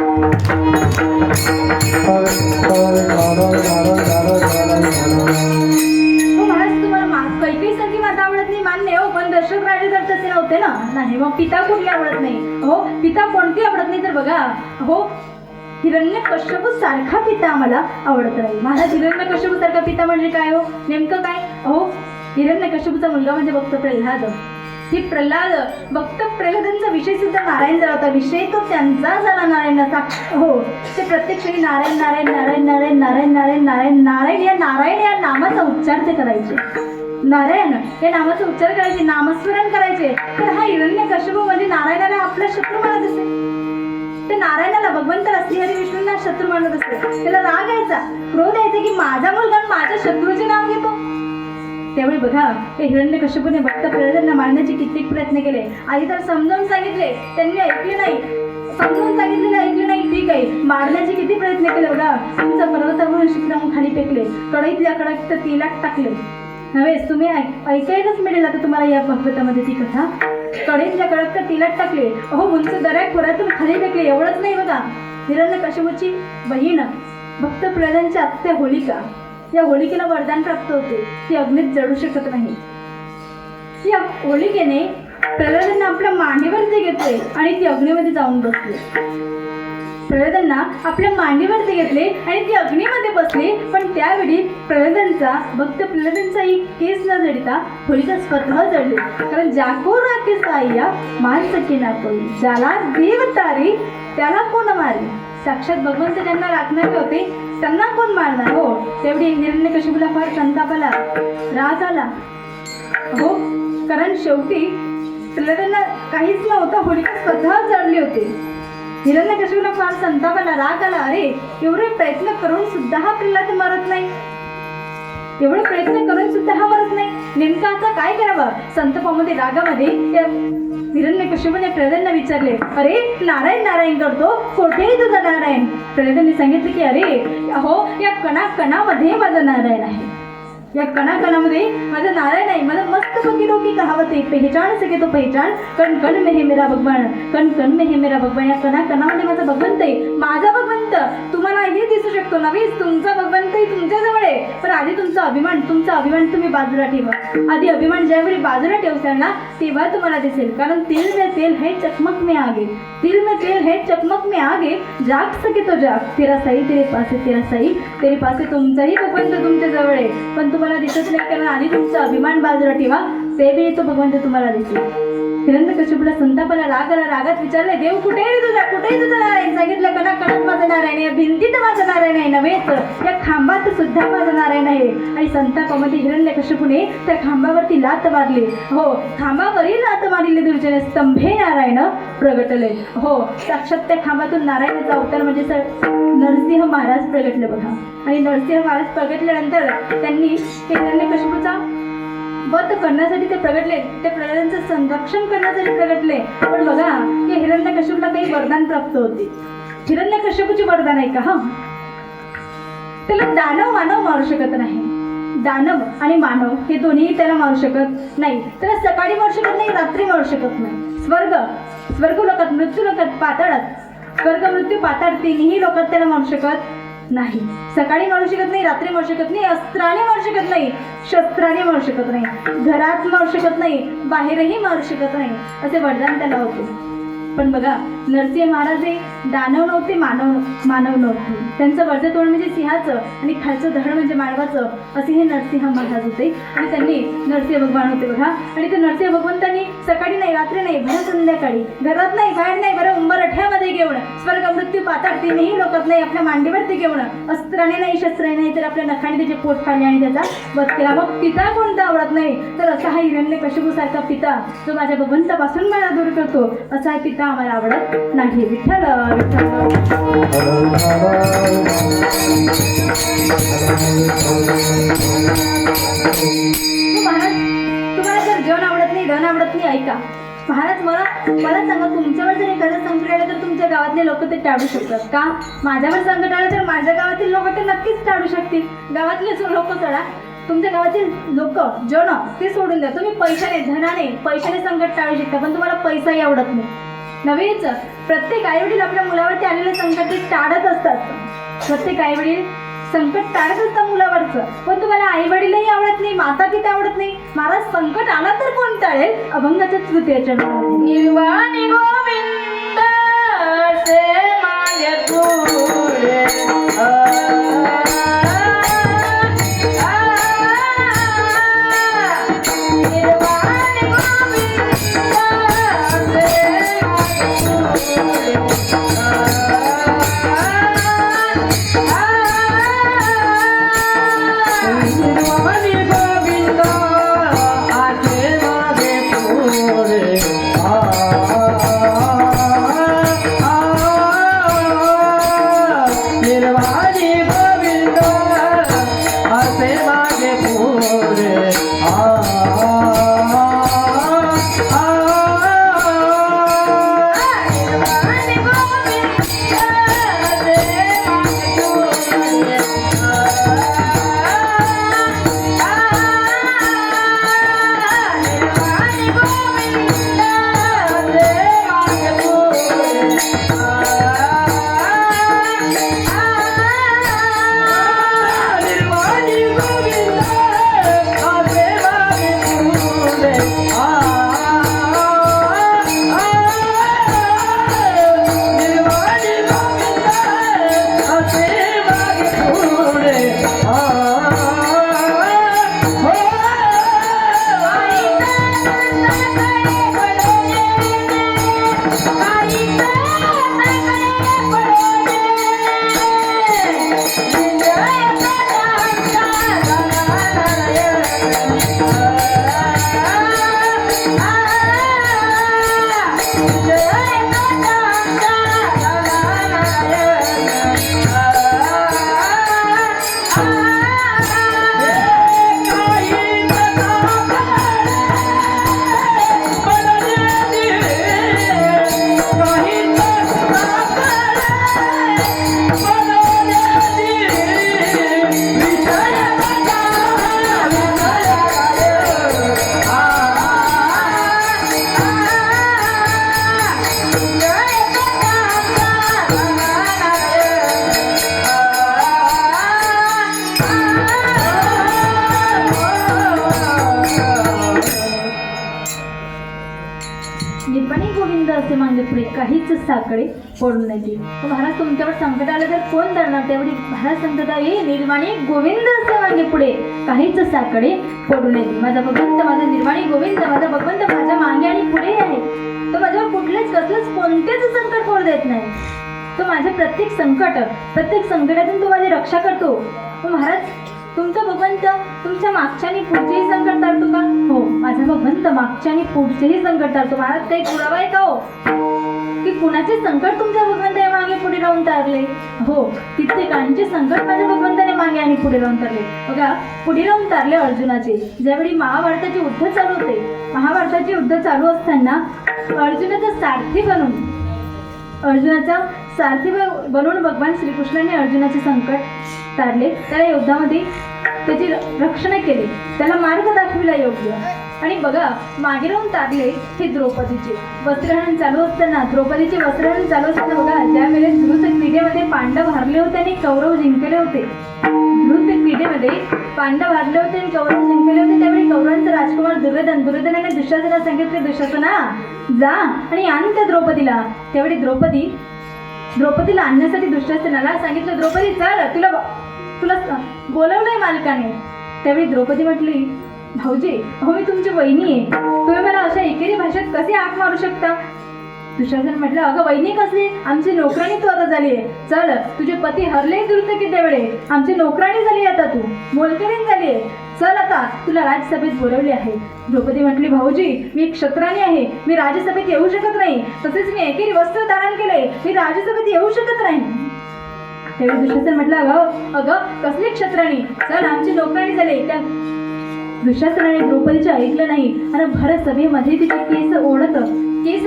हो महाराज, तुम्हाला कैकेयी सारखी माता आवडत नाही मान्य हो, पण दशरथ राजे तर तसे नव्हते ना. नाही मग पिता कुठली आवडत नाही हो, पिता कोणती आवडत नाही तर बघा हो, हिरण्यकश्यपू सारखा पिता आम्हाला आवडत नाही. महाराज हिरण्यकश्यपू सारखा पिता म्हणजे काय हो, नेमकं काय हो? हिरण्यकश्यपूचा मुलगा म्हणजे भक्त प्रल्हाद. ही प्रल्हाद भक्त प्रल्हादांचा विषय सुद्धा नारायण झाला होता. विषय तो त्यांचा झाला नारायणाचा हो. ते प्रत्येक क्षणी नारायण नारायण नारायण नारायण नारायण नारायण नारायण नारायण या नामाचा उच्चार ते करायचे. नारायण या नामाचा उच्चार करायचे, नामस्मरण करायचे. तर हा हिरण्यकश्यपू म्हणजे नारायणाला आपला शत्रू मानत असे. ते नारायणाला भगवंताला श्रीहरी विष्णूंना शत्रू मानत असते. त्याला राग यायचा, क्रोध यायचा की माझा मुलगा माझ्या शत्रूचे नाव घेतो. त्यावेळी बघा ते हिरण्यकश्यपूने भक्त प्रल्हादांना मारण्याचे कित्येक प्रयत्न केले. आधी तर समजावून सांगितले, त्यांनी ऐकले नाही. समजावून सांगितलेलं ऐकले नाही, ठीक आहे. मारण्याचे किती प्रयत्न केले बघा. तुमचा पर्वतावरून शिखरावरून खाली फेकले, कढईतल्या कडक तेलात टाकले. नव्हेच तुम्ही ऐकायलाच मिळेल आता तुम्हाला या भागवतामध्ये ती कथा. कढईतल्या कडक तेलात टाकले, अहो उंच दऱ्या खोऱ्यातून खाली फेकले. एवढंच नाही बघा, हिरण्यकश्यपूची बहीण भक्त प्रल्हादांची आत्या होलिका, या होलिकेला वरदान प्राप्त होते, ती अग्नीत जळू शकत नाही. या होलिकेने प्रल्हादांना आपल्या मांडीवरती घेतले आणि ती अग्नीमध्ये जाऊन बसले. प्रल्हादांना आपल्या मांडीवरती घेतले आणि ती अग्नीमध्ये बसली. पण त्यावेळी भक्त प्रल्हादांचा एक केस न जळता होलिका स्वतः जळली. कारण जाको राखे साह्या मान सके ना कोई, ज्याला देव तारी त्याला कोण मारे. साक्षात भगवंत ज्यांना राखणारे होते त्यांना कोण मारणार हो. तेवढी हिरण्यकश्यपूला फार संताप आला, राग आला हो. कारण शेवटी प्रल्हादांना काहीच नव्हतं, होलिका स्वतः जळली होती. हिरण्यकश्यपूला फार संताप आला, राग आला. अरे एवढे प्रयत्न करून सुद्धा हा प्रल्हाद मरत नाही, एवढे प्रयत्न करून सुद्धा हा मरत नाही. नेमकं आता काय करावं. संतापामध्ये रागामध्ये हिरण्यकश्यपूने प्रल्हादांना विचारले, अरे नारायण नारायण करतो, कोठेही तुझा नारायण. प्रल्हादांनी सांगितले की अरे अहो या कणाकणामध्ये माझा नारायण आहे, या कणाकणामध्ये माझा नारायण आहे. मला मस्त पकी डोकी कहावत आहे, पहचान सके तो पहचान, कण कण में है मेरा भगवान, कण कण में है मेरा भगवान. या कणाकणामध्ये माझा भगवंत आहे, माझा भगवंत. तुम्हाला हे दिसू शकतो नव्हेच, तुमचा भगवंतही तुमच्याजवळ आहे. पण आधी तुमचा अभिमान तुम्ही बाजूला ठेवा. आधी अभिमान ज्यावेळी बाजूला ठेवसाल ना तेव्हा तुम्हाला दिसेल. कारण तिल में तेल है चकमक में आगे, तिल में तेल है चकमक में आगे, जाग सके तो जाग, तेरा साई तेरे पासे, तेरा साई तेरे पासे. तुमचाही भगवंत तुमच्या जवळ आहे पण तुम्हाला दिसत नाही. कारण आधी तुमचा अभिमान बाजूला ठेवा, त्यावेळी तो भगवंत तुम्हाला दिसेल. हिरण्यकश्यपूला संतापाला राग आला. रागात विचारले, देव कुठेही तुझा नारायण. सांगितलं कणाकणात माझा नारायण आहे, भिंतीत माझा नारायण आहे नव्हेच, या खांबात सुद्धा माझा नारायण आहे. आणि संतापामध्ये हिरण्यकश्यपूने त्या खांबावरती लात मारली हो. खांबावरील लात मारलेले दुर्जने स्तंभे नारायण प्रगटले हो. साक्षात त्या खांबातून नारायणाचा अवतार म्हणजे नरसिंह महाराज प्रगटले बघा. आणि नरसिंह महाराज प्रगटल्यानंतर त्यांनी हिरण्यकश्यपूचा वध करण्यासाठी ते प्रगटले, ते प्रल्हादांचं संरक्षण करण्यासाठी प्रगटले. पण बघा की हिरण्यकश्यपूला काही वरदान प्राप्त होते. हिरण्यकश्यपूची वरदान आहे का हा, त्याला दानव मानव मारू शकत नाही. दानव आणि मानव हे दोन्ही त्याला मारू शकत नाही. त्याला सकाळी मारू शकत नाही, रात्री मारू शकत नाही. स्वर्ग लोकात, मृत्यू लोकात, पाताळात, स्वर्ग मृत्यू पाताळ तिन्ही लोकात त्याला मारू शकत नाही. सकाळी मारू शकत नाही, रात्री मारू शकत नाही, अस्त्राने मारू शकत नाही, शस्त्राने मारू शकत नाही, घरात मारू शकत नाही, बाहेरही मारू शकत नाही, असे वरदान त्याला होते. पण बघा नरसिंह महाराज हे दानव नव्हते, मानव नव्हते. त्यांचं वरचं तोंड म्हणजे सिंहाचं आणि खालचं धड म्हणजे मानवाचं, असे हे नरसिंह महाराज होते. आणि त्यांनी नरसिंह भगवान होते बघा. आणि ते नरसिंह भगवंतांनी सकाळी नाही, रात्री नाही, भर संध्याकाळी, घरात नाही, बाहेर नाही, बरं उंबरठ्यामध्ये घेऊन, स्वर्ग मृत्यू पाताळ तिन्ही लोकात नाही, आपल्या मांडीवरती घेऊन, अस्त्राने नाही, शस्त्राने नाही, तर आपल्या नखाने त्याचे पोट फाडले आणि त्याचा वध केला. मग पिता कोणता आवडत नाही तर असा हा हिरण्यकश्यपूसारखा पिता जो माझ्या भगवंतापासून मला दूर करतो, असा हा पिता आम्हाला आवडत नाही. विठ्ठल महाराज, तुम्हाला जर जन आवडत नाही, धन आवडत नाही, ऐका महाराज, मला सांगा, तुमच्यावर जर एखादं संकट आलं तर तुमच्या गावातले लोक ते टाळू शकतात का? माझ्यावर संकट आलं तर माझ्या गावातील लोक ते नक्कीच टाळू शकतील. गावातले लोक चढा, तुमच्या गावातील लोक जन ते सोडून द्या. तुम्ही पैशाने संकट टाळू शकता, पण तुम्हाला पैसाही आवडत नाही. नव्हेच, प्रत्येक आईवडील आपल्या मुलावरती आलेले संकट ते टाळत असतात. प्रत्येक आईवडील संकट टाळत असतात मुलावरचं. पण तुम्हाला आई वडीलही आवडत नाही, माता पिता आवडत नाही. महाराज संकट आला तर कोण टाळेल? अभंगाच्या तृतीयच्या निर्वाणी गोविंद से मागे पुढे निर्वाणी गोविंद से निर्वाणी गोविंद आसे मागे पुढे निर्वाणी गोविंद आसे मागे पुढे निर्वाणी गोविंद से निर्वाणी गोविंद असे मागे पुढे काहीच साकडे पडून नाही. महाराज तुमच्यावर संकट आलं तर कोण धरणार? तेवढी महाराज संकट आहे. निर्वाणी गोविंद असे मागे पुढे काहीच साकडे पडू नये. माझा भगवंत, माझा निर्वाणी गोविंद, माझा भगवंत माझ्या मागे आणि पुढे आहे. तो माझ्यावर कुठलेच कसलेच कोणतेच संकट पडू देत नाही. तो माझे प्रत्येक संकटातून तो माझी रक्षा करतो. महाराज तुमचा भगवंत तुमच्या मागच्या आणि पुढचेही संकट टाळतो का? हो, माझा भगवंत मागच्या आणि पुढचेही संकट टाळतो. महाराज काही पुरावा आहे का हो की कुणाचे संकट तुमच्या भगवंताने मागे पुढे राहून तारले? हो, कित्येकांचे संकट माझ्या भगवंताने मागे आणि पुढे राहून तारले. बघा, पुढे राहून तारले अर्जुनाचे. ज्यावेळी महाभारताचे युद्ध चालू होते, महाभारताचे युद्ध चालू असताना अर्जुनाचा सारथी बनवून भगवान श्रीकृष्णाने अर्जुनाचे संकट तारले. त्याला युद्धामध्ये त्याची रक्षण केले, त्याला मार्ग दाखविला योग्य. आणि बघा, मागे राहून तारले हे द्रौपदीचे वस्त्रहरण चालू असताना, द्रौपदीचे वस्त्रहरण चालू असताना बघा, ज्या वेळेस द्रुत क्रीडेमध्ये पांडव हारले होते आणि कौरव जिंकले होते, द्रुत क्रीडेमध्ये पांडव हारले होते आणि कौरव जिंकले होते, त्यावेळी कौरवांचा राजकुमार दुर्योधनाने दुःशासनाला सांगितले, दुःशासना जा आणि आण त्या द्रौपदीला. त्यावेळी द्रौपदीला आणण्यासाठी दुःशासनाला सांगितलं, द्रौपदी चल, तुला बोलवलंय मालकाने. त्यावेळी द्रौपदी म्हटली, भाऊजी, अहो मी तुमची वहिनी आहे, तुम्ही मला अशा एकेरी भाषेत कसे हाक मारू शकता? दुःशासन म्हटलं, अगं वहिनी कसली, आमची नोकराणी तू आता झाली आहे. चल, तुझे पती हरले दुर्त किती वेळे, आमची नोकराणी झाली, आता तू मोलकरीण झाली आहे. चल, आता तुला राजसभेत बोलवले आहे. द्रौपदी म्हटली, भाऊजी, मी एक क्षत्राणी आहे, मी राजसभेत येऊ शकत नाही. तसेच मी एकेरी वस्त्र धारण केले, मी राजसभेत येऊ शकत नाही. त्यावेळी दुःशासन म्हटलं, अगं कसली क्षत्राणी, चल, आमची नोकराणी झाली. त्या दुःशासनाने द्रौपदीचे ऐकलं नाही आणि भर सभेमध्ये तिचे केस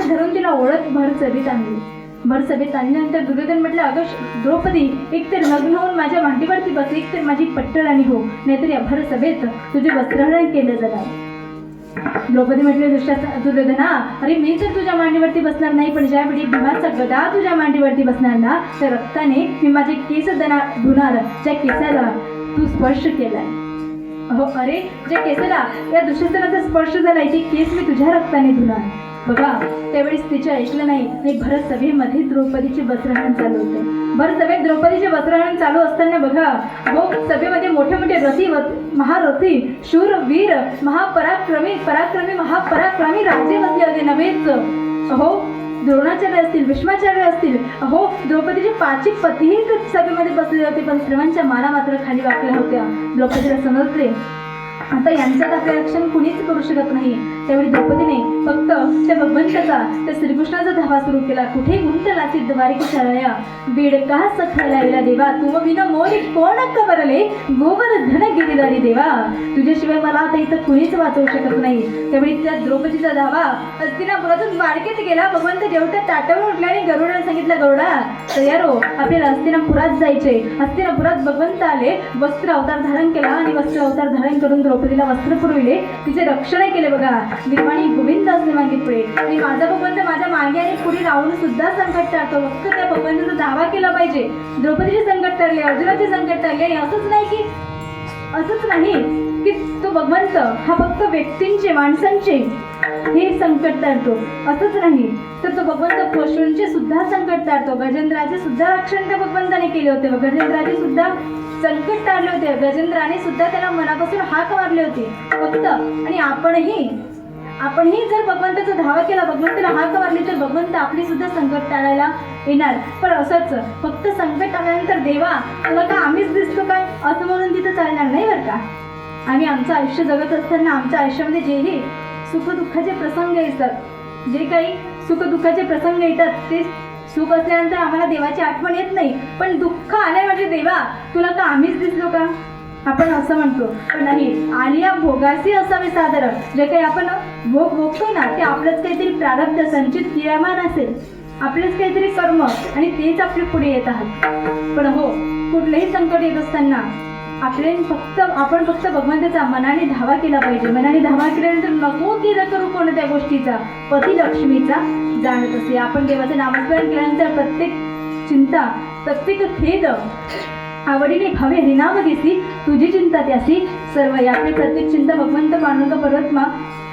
धरून तिला ओढत भर सभेत आणल्यानंतर दुर्योधन म्हटलं, अगं द्रौपदी, एक तर लग्न होऊन माझ्या मांडीवरती बस, एक तर माझी पट्टराणी हो, नाहीतर या भर सभेत तुझे वस्त्रहरण केलं जाणार. द्रौपदी म्हटले दुर्योधना, अरे मी तर तुझ्या मांडीवरती बसणार नाही, पण ज्यावेळी भीमाचा गदा तुझ्या मांडीवरती बसणार ना, त्या रक्ताने मी माझे केस धुणार, ज्या केसाला तू स्पर्श केलाय. हो, अरे ज्या केसाला या दुःशासनाचा स्पर्श झालाय ते केस मी तुझ्या रक्ताने धुणार. बघा, त्यावेळेस तिचे ऐकलं नाही आणि भरत सभेमध्ये द्रौपदीचे वस्त्रहरण चालू होते. भरत सभेत द्रौपदीचे वस्त्रहरण चालू असताना बघा, हो सभेमध्ये मोठे मोठे रथी महारथी शूर वीर महापराक्रमी महापराक्रमी राजे बसले होते नव्हेच. हो, द्रोणाचार्य असतील, भीष्माचार्य असतील, हो द्रौपदीचे 5 पतीही सभेमध्ये बसले होते, पण सर्वांच्या माना मात्र खाली वाकल्या होत्या. द्रौपदीला समजले आता यांच्यात आपले रक्षण कुणीच करू शकत नाही. त्यावेळी द्रौपदीने फक्त त्या भगवंताचा, त्या श्रीकृष्णाचा धावा सुरू केला. कुठे गुंतला द्वारिकेच्या राया, बेडका सखायला येला देवा, तुम विना मोरी कोण कबरले, गोवर्धन गिरिधारी देवा, तुझ्याशिवाय मला आता इथं कुणीच वाचवू शकत नाही. त्यावेळी त्या द्रौपदीचा धावा हस्तिनापुरातून द्वारकेत गेला. भगवंत जेवढ्या ताटावर उठले आणि गरुडाला सांगितलं, गरुडा तयार हो, आपल्याला हस्तिनापुरात जायचे. हस्तिनापुरात भगवंत आले, वस्त्र अवतार धारण केला आणि वस्त्र अवतार धारण करून द्रौपदीला वस्त्र पुरविले, तिचे रक्षण केले. बघा, निर्वाणी गोविंद असले मागे पुढे, आणि माझा भगवंत माझ्या मागे आणि पुढे राहून सुद्धा संकट टाळतो. फक्त त्या भगवंताचा दावा केला पाहिजे. द्रौपदीचे संकट टळले, अर्जुनाचे संकट टळले. आणि असंच नाही की तो भगवंत हा फक्त व्यक्तींचे, माणसांचे हे संकट टाळतो, असंच नाही तर तो भगवंत पशूंचे सुद्धा संकट टाळतो. गजेंद्राचे सुद्धा रक्षण त्या भगवंताने केले होते. गजेंद्राचे सुद्धा संकट टाळले होते. गजेंद्राने सुद्धा त्याला मनापासून हाक मारली होती फक्त. आणि आपणही जर भगवंताचा धावा केला, भगवंताला हाक मारली, तर भगवंत आपली सुद्धा संकट टाळायला येणार. पण असंच फक्त संकट आल्यानंतर देवा तुला का आम्हीच दिसतो काय असं म्हणून तिथं चालणार नाही बरं का. आम्ही आमचं आयुष्य जगत असताना आमच्या आयुष्यामध्ये जेही सुखदुःखाचे प्रसंग येतात, जे काही सुखदुःखाचे प्रसंग येतात, ते सुख असल्यानंतर आम्हाला देवाची आठवण येत नाही, पण दुःख आले म्हणजे देवा तुला का आम्हीच दिसलो का आपण असं म्हणतो. पण नाही, आलिया भोगासी असावे सादर. जे काही आपण भोग भोगतो ना, ते आपलंच काहीतरी प्रारब्ध संचित क्रियामान असेल, आपलेच काहीतरी कर्म, आणि तेच आपले पुढे येत आहात. पण हो, कुठलंही संकट येत असताना आपण फक्त भगवंताचा मनाने धावा केला पाहिजे. मनाने धावा केल्यानंतर नको केलं करू कोणत्या गोष्टीचा, पती लक्ष्मीचा जाणत असते. आपण देवाचं नामस्मरण केल्यानंतर प्रत्येक चिंता, प्रत्येक खेद आवडीने भावे हरिनाम दिसी, तुझी चिंता त्यासी सर्व. आपली प्रत्येक चिंता भगवंत पांडुरंग परमात्मा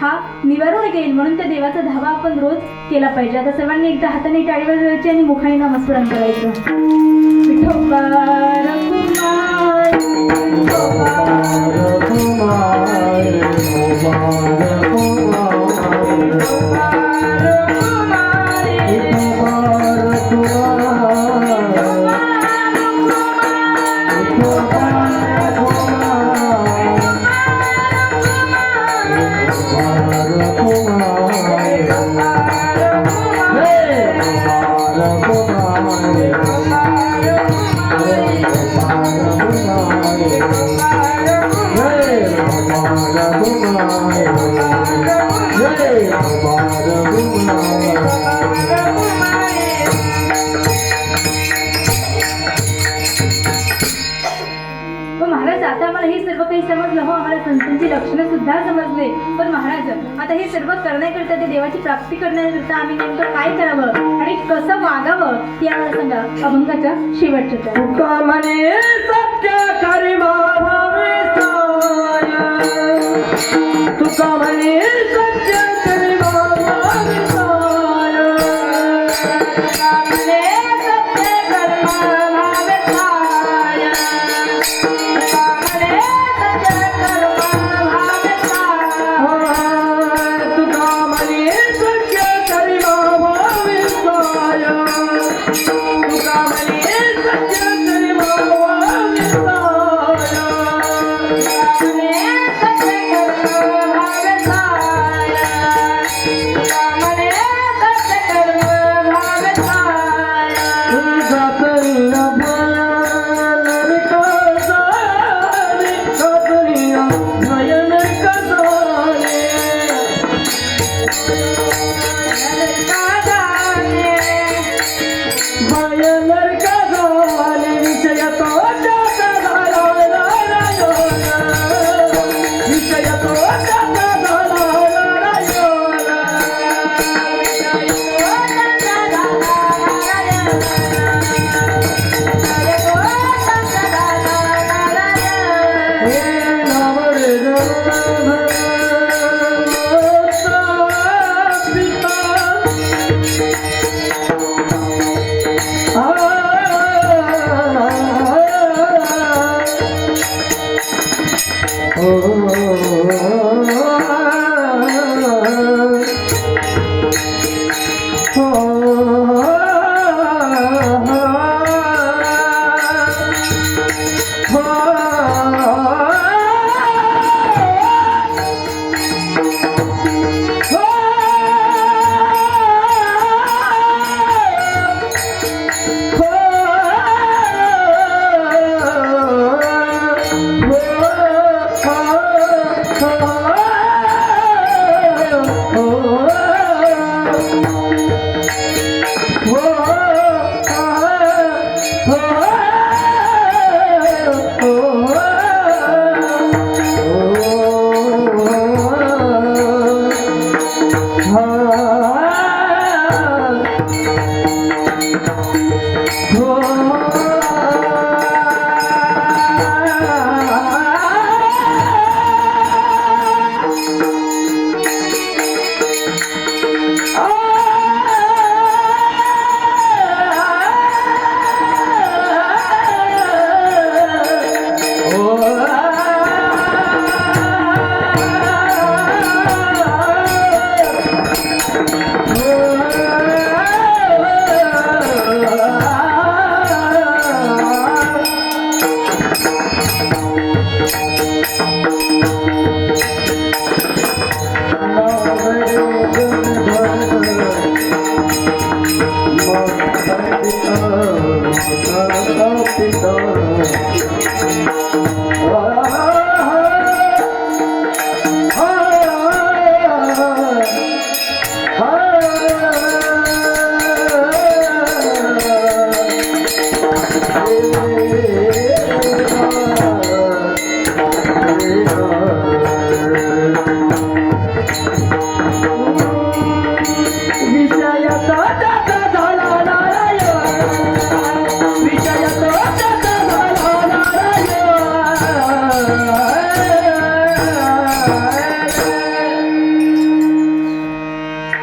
हा निवारून घेईल, म्हणून त्या देवाचा धावा आपण रोज केला पाहिजे. आता सर्वांनी एकदा हाताने टाळी वाजवायची आणि मुखाने नामस्मरण करायचं. विठोबा रघुमाई, विठोबा रघुमाई, महाराज आता आम्हाला हे सर्व काही समजलं. हो, आम्हाला संतांची लक्षणं सुद्धा समजले. पण महाराज आता हे सर्व करण्याकरता, ते देवाची प्राप्ती करण्याकरता आम्ही नेमकं काय करावं आणि कसं वागावं हे आम्हाला सांगा. अभंगाच्या शेवटच्या तुका म्हणे सत्य करी भावे साय, तुका म्हणे सत्य करी भावे साय, तुका म्हणे सत्य कर्म भावे साय, तुका म्हणे सत्य कर्म भावे साय, तुका म्हणे सत्य करी भावे साय, तुका म्हणे सत्य करी भावे साय, तुका म्हणे सत्य कर्म भावे साय.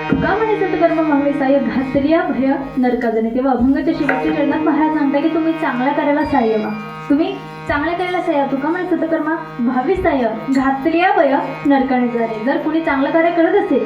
तुका म्हणे सत्कर्म व्हावे साह्य घातलिया भय नरकाजने. तेव्हा अभंगाच्या शेवटच्या चरणात महाराज सांगता की तुम्ही चांगल्या कार्याला साह्य व्हा. तुम्ही चांगल्या कार्याला साह्य. तुका म्हणे सत्कर्मा भावी साह्य घातलिया भय नरकाने जाणे. जर कुणी चांगलं कार्य करत असेल